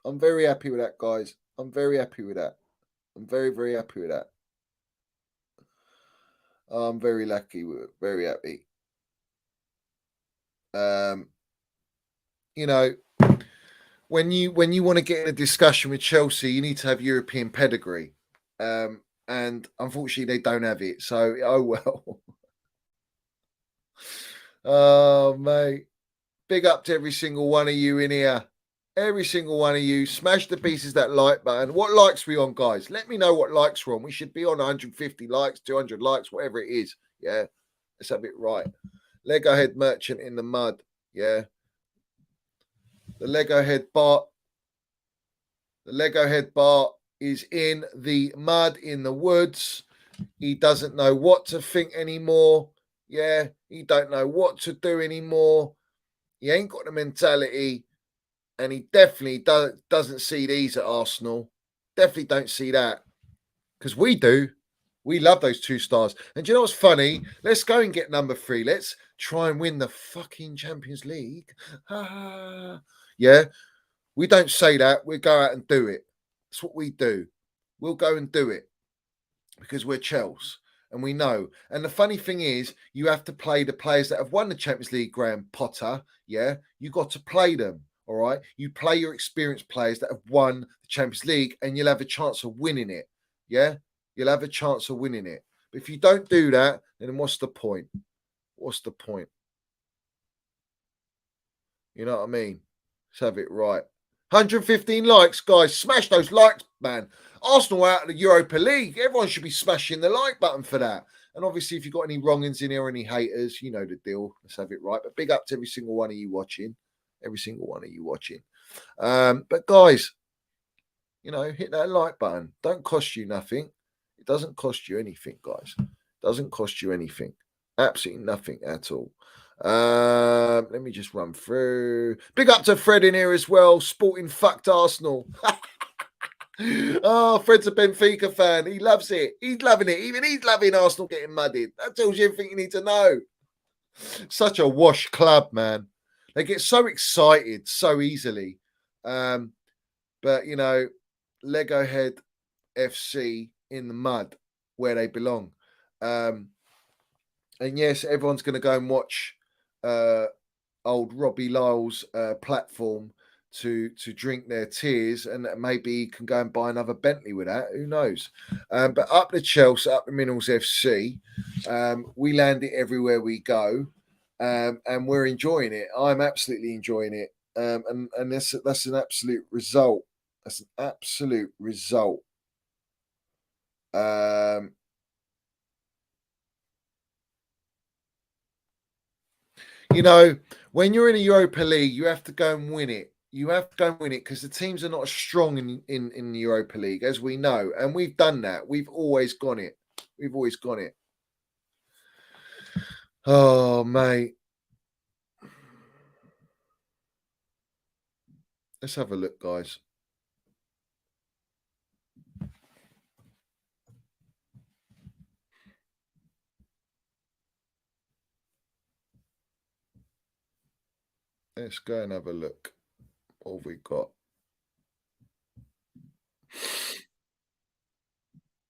Speaker 1: I'm very happy with that, guys. I'm very happy with that. I'm very, very happy with that. I'm very lucky with it. Very happy. You know, when you want to get in a discussion with Chelsea, you need to have European pedigree. And unfortunately, they don't have it. So, oh well. Oh, mate. Big up to every single one of you in here. Every single one of you. Smash the pieces that like button. What likes we on, guys? Let me know what likes we're on. We should be on 150 likes, 200 likes, whatever it is. Yeah. Let's have it right. Legohead merchant in the mud. Yeah. The Legohead Bart. The Legohead Bart is in the mud, in the woods. He doesn't know what to think anymore. Yeah. He don't know what to do anymore. He ain't got the mentality. And he definitely doesn't see these at Arsenal. Definitely don't see that. Because we do. We love those 2 stars. And do you know what's funny? Let's go and get number 3. Let's try and win the fucking Champions League. Yeah. We don't say that. We go out and do it. That's what we do. We'll go and do it. Because we're Chelsea. And we know. And the funny thing is, you have to play the players that have won the Champions League, Graham Potter. Yeah. You got to play them. All right. You play your experienced players that have won the Champions League and you'll have a chance of winning it. Yeah. You'll have a chance of winning it. But if you don't do that, then what's the point? What's the point? You know what I mean? Let's have it right. 115 likes, guys. Smash those likes, man. Arsenal out of the Europa League. Everyone should be smashing the like button for that. And obviously, if you've got any wrongins in here or any haters, you know the deal. Let's have it right. But big up to every single one of you watching. Every single one of you watching. But guys, you know, hit that like button. Don't cost you nothing. It doesn't cost you anything, guys. It doesn't cost you anything. Absolutely nothing at all. Let me just run through. Big up to Fred in here as well. Sporting fucked Arsenal. Oh, Fred's a Benfica fan. He loves it. He's loving it. Even he's loving Arsenal getting muddied. That tells you everything you need to know. Such a wash club, man. They get so excited so easily. But, you know, Legohead FC in the mud where they belong. And yes, everyone's going to go and watch old Robbie Lyle's platform to drink their tears, and maybe he can go and buy another Bentley with that. Who knows? But up the Chelsea, up the Minerals FC, we land it everywhere we go, and we're enjoying it. I'm absolutely enjoying it, and that's an absolute result. That's an absolute result. You know, when you're in a Europa League, you have to go and win it. You have to go and win it because the teams are not as strong in the Europa League, as we know. And we've done that. We've always gone it. We've always gone it. Oh, mate. Let's have a look, guys. Let's go and have a look. What have we got?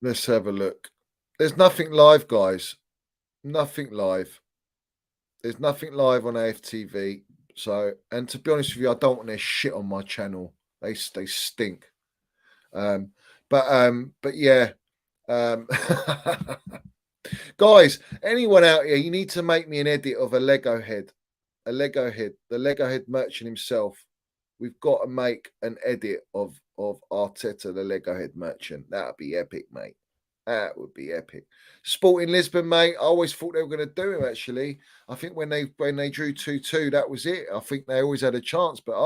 Speaker 1: Let's have a look. There's nothing live, guys. Nothing live. There's nothing live on AFTV. So, and to be honest with you, I don't want their shit on my channel. They stink. But yeah. Guys, anyone out here, you need to make me an edit of a Lego head. A Lego head, the Lego head merchant himself. We've got to make an edit of Arteta, the Lego head merchant. That would be epic, mate. That would be epic. Sporting Lisbon, mate. I always thought they were going to do him. Actually, I think when they drew 2-2, that was it. I think they always had a chance. But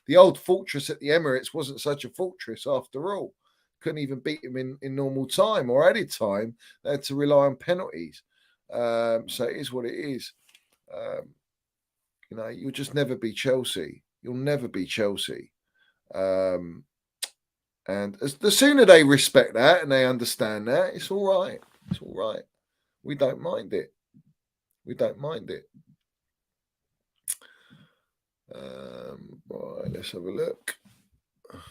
Speaker 1: the old fortress at the Emirates wasn't such a fortress after all. Couldn't even beat him in normal time or added time. They had to rely on penalties. So it is what it is. You know, you'll just never be Chelsea. You'll never be Chelsea. And the sooner they respect that and they understand that, it's all right. It's all right. We don't mind it. We don't mind it. Right, let's have a look. Let's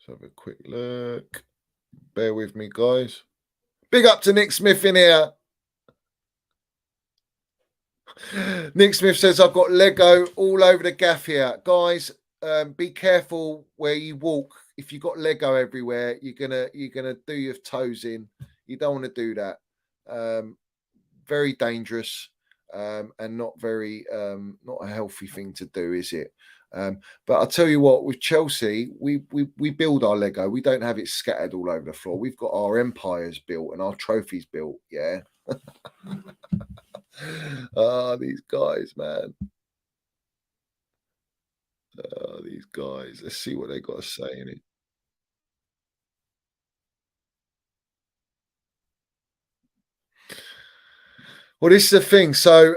Speaker 1: have a quick look. Bear with me, guys. Big up to Nick Smith in here. Nick Smith says, I've got Lego all over the gaff here. Guys, be careful where you walk. If you've got Lego everywhere, you're gonna do your toes in. You don't want to do that. Very dangerous, and not not a healthy thing to do, is it? But I'll tell you what, with Chelsea, we build our Lego. We don't have it scattered all over the floor. We've got our empires built and our trophies built. Yeah. These guys, man. These guys. Let's see what they got to say in it. Well, this is the thing. So,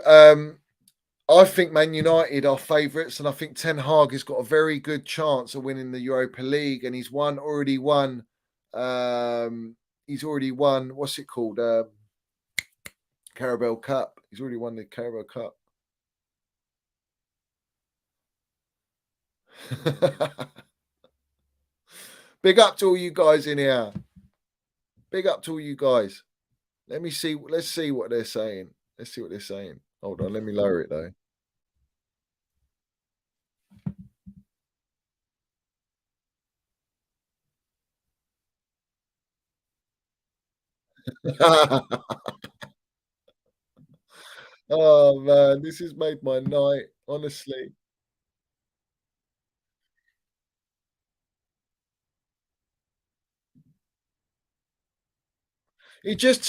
Speaker 1: I think Man United are favourites, and I think Ten Hag has got a very good chance of winning the Europa League, and he's already won. He's already won. What's it called? Carabao Cup. He's already won the Carabao Cup. Big up to all you guys in here. Big up to all you guys. Let's see what they're saying. Let's see what they're saying. Hold on, let me lower it though. Oh man, this has made my night, honestly. It just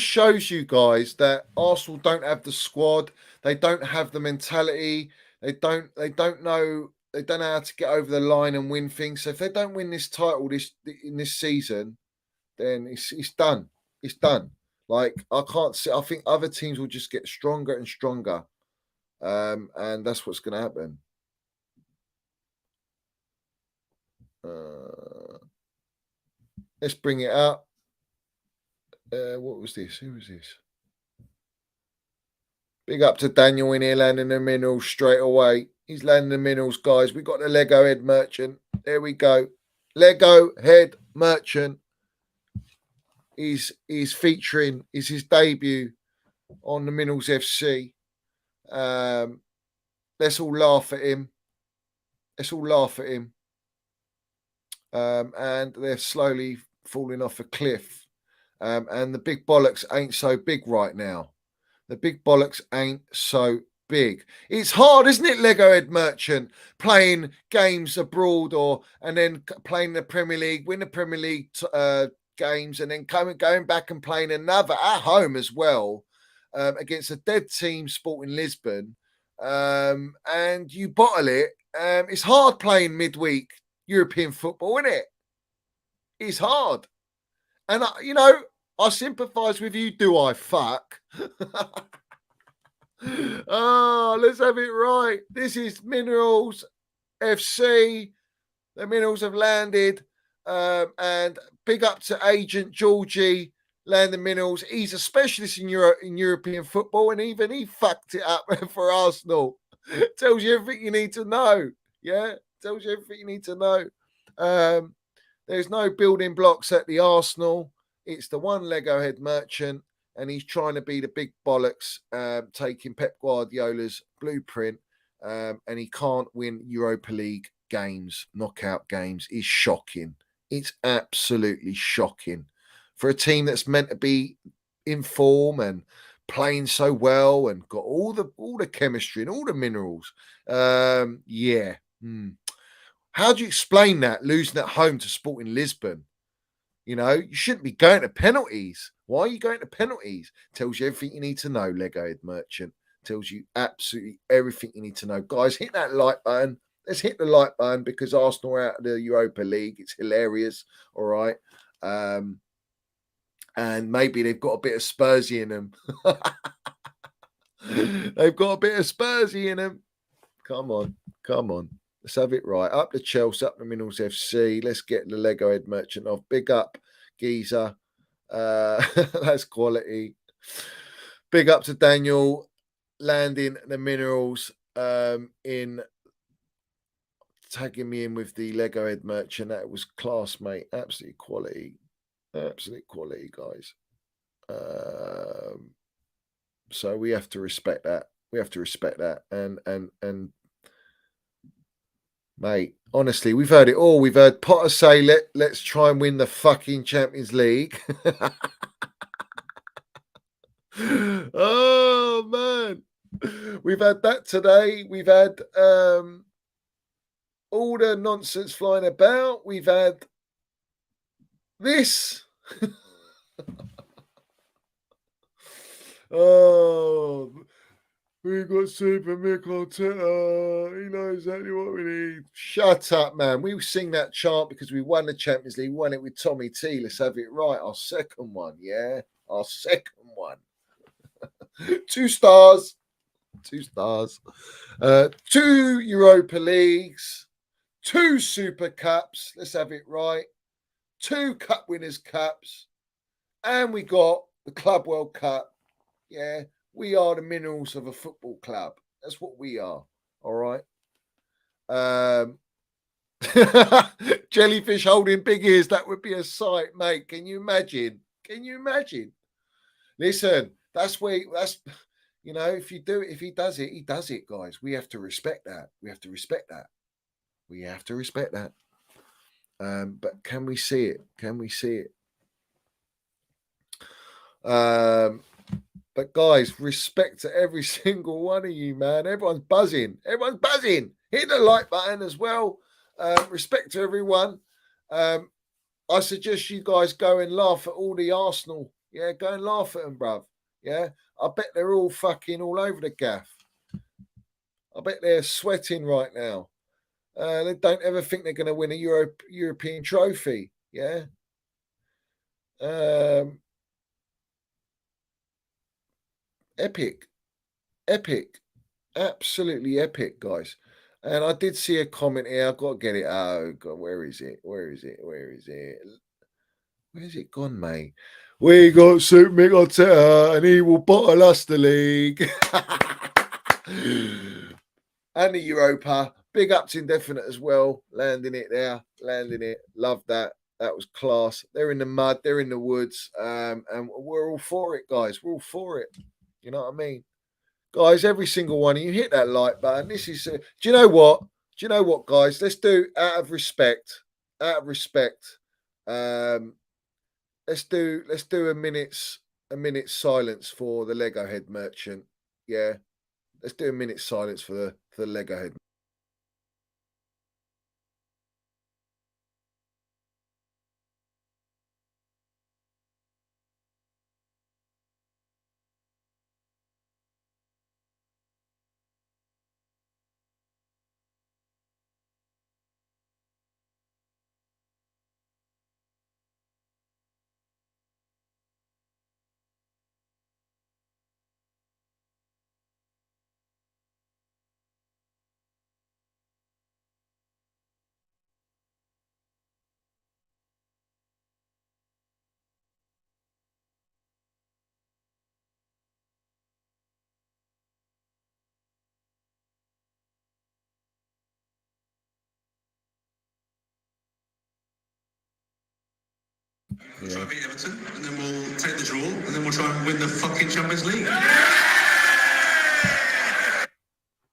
Speaker 1: shows you guys that Arsenal don't have the squad. They don't have the mentality. They don't know how to get over the line and win things. So if they don't win this title in this season, then it's done. It's done. Like I can't see. I think other teams will just get stronger and stronger, and that's what's going to happen. Let's bring it up. What was this? Who was this? Big up to Daniel in here landing the minerals straight away. He's landing the minerals, guys. We got the Lego head merchant. There we go. Lego head merchant. He's featuring. Is his debut on the Minerals FC. Let's all laugh at him. Let's all laugh at him. And they're slowly falling off a cliff. And the big bollocks ain't so big right now. The big bollocks ain't so big. It's hard, isn't it, Lego Head Merchant, playing games abroad and then playing the Premier League, win the Premier League games, and then going back and playing another at home as well against a dead team, Sporting Lisbon, and you bottle it. It's hard playing midweek European football, isn't it? It's hard. And, I sympathise with you, do I? Fuck. Let's have it right. This is Minerals FC. The Minerals have landed. And big up to Agent Georgie, landing Minerals. He's a specialist in European football, and even he fucked it up for Arsenal. Tells you everything you need to know. Yeah, tells you everything you need to know. There's no building blocks at the Arsenal. It's the one Lego head merchant, and he's trying to be the big bollocks, taking Pep Guardiola's blueprint, and he can't win Europa League games, knockout games. It's shocking. It's absolutely shocking for a team that's meant to be in form and playing so well and got all the chemistry and all the minerals. Yeah. How do you explain that, losing at home to Sporting Lisbon? You shouldn't be going to penalties. Why are you going to penalties? Tells you everything you need to know, Lego Head Merchant. Tells you absolutely everything you need to know. Guys, hit that like button. Let's hit the like button because Arsenal are out of the Europa League. It's hilarious. All right. And maybe they've got a bit of Spursy in them. They've got a bit of Spursy in them. Come on. Let's have it right. Up the Chelsea, up the Minerals FC. Let's get the Lego Head Merchant off. Big up, Geezer. That's quality. Big up to Daniel landing the Minerals in tagging me in with the Lego Head Merchant. That was class, mate. Absolute quality. Absolute quality, guys. So we have to respect that. We have to respect that. And mate, honestly, we've heard it all. We've heard Potter say, let's try and win the fucking Champions League. Oh man. We've had that today. We've had all the nonsense flying about. We've had this. Oh, we got Super Mick on Twitter. He knows exactly what we need. Shut up, man. We sing that chant because we won the Champions League. We won it with Tommy T. Let's have it right. Our second one, yeah? Our second one. 2 stars. 2 stars. 2 Europa Leagues. 2 Super Cups. Let's have it right. 2 Cup Winners' Cups. And we got the Club World Cup. Yeah, we are the minerals of a football club. That's what we are. All right. Jellyfish holding big ears. That would be a sight, mate. Can you imagine? Can you imagine? Listen, that's you know, if he does it, he does it, guys. We have to respect that. We have to respect that. We have to respect that. But can we see it? Can we see it? But guys, respect to every single one of you, man. Everyone's buzzing. Everyone's buzzing. Hit the like button as well. Respect to everyone. I suggest you guys go and laugh at all the Arsenal. Yeah, go and laugh at them, bruv. Yeah, I bet they're all fucking all over the gaff. I bet they're sweating right now. They don't ever think they're going to win a European trophy. Yeah. Epic, absolutely epic, guys. And I did see a comment here. I've got to get it. Oh God, where is it? Where's it gone, mate? We got Super Mick Arteta, and he will bottle us the league. And the Europa. Big ups Indefinite as well. Landing it there. Landing it. Love that. That was class. They're in the mud. They're in the woods. And we're all for it, guys. We're all for it. You know what I mean? Guys, every single one of you, hit that like button. This is, do you know what? Do you know what, guys? Let's do out of respect. Let's do a minute's silence for the Legohead merchant. Yeah. Let's do a minute's silence for the Legohead.
Speaker 3: We'll try and beat Everton, and then we'll take the draw, and then we'll try and win the fucking Champions League.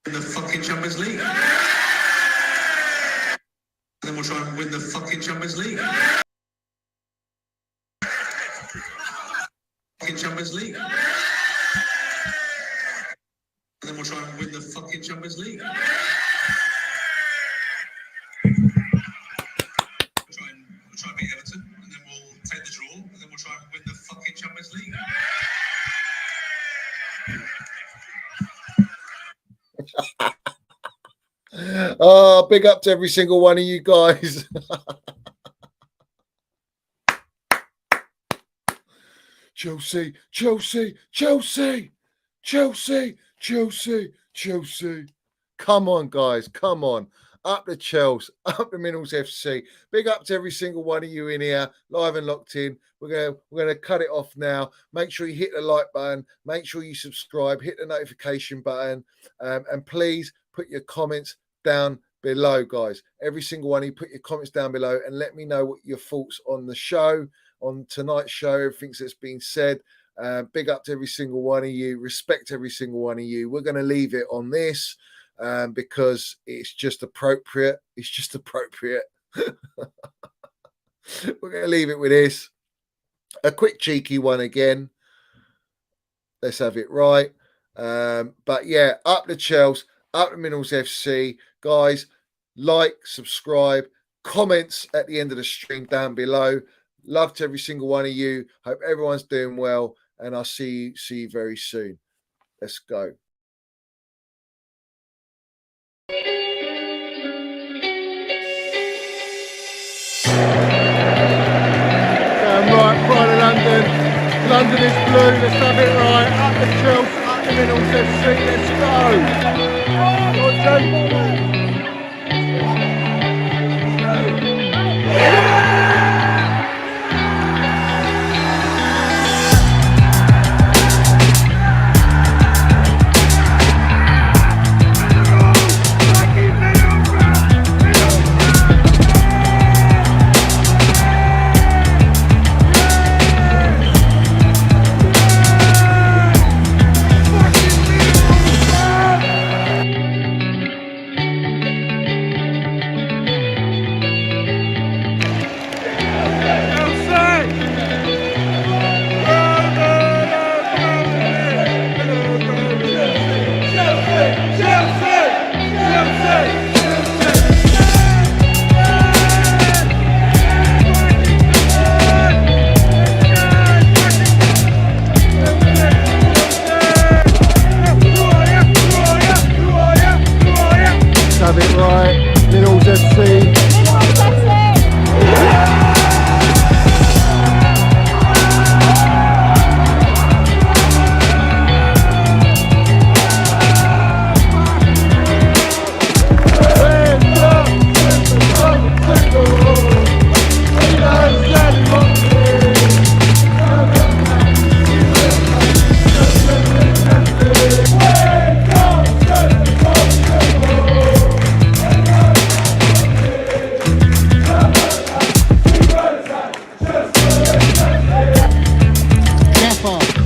Speaker 3: Win the fucking Champions League. And then we'll try and win the fucking Champions League. Fucking Champions League. And then we'll try and win the fucking Champions League. We'll try and beat Everton, and then we'll take the draw, and then we'll try and win the fucking Champions League.
Speaker 1: Oh, big up to every single one of you guys. Chelsea. Come on, guys. Come on. Up the Chelsea, up the Minerals FC. Big up to every single one of you in here, live and locked in. We're gonna cut it off now. Make sure you hit the like button. Make sure you subscribe. Hit the notification button, and please put your comments down below, guys. Every single one of you, put your comments down below and let me know what your thoughts on the show, on tonight's show, everything that's been said. Big up to every single one of you. Respect every single one of you. We're going to leave it on this because it's just appropriate. It's just appropriate. We're going to leave it with this. A quick cheeky one again. Let's have it right. But yeah, up the Chelsea, up the Minerals FC. Guys, like, subscribe, comments at the end of the stream down below. Love to every single one of you. Hope everyone's doing well. And I'll see you very soon. Let's go. Right, Pride of London. London is blue. Let's have it right. Up the Chelsea, up the Minerals FC. Let's go. Have it right, Minerals FC.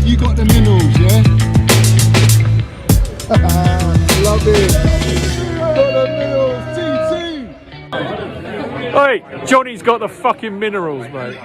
Speaker 1: You got the Minerals, yeah? Love it. Got the Minerals, TT.
Speaker 2: Hey, Johnny's got the fucking minerals, mate.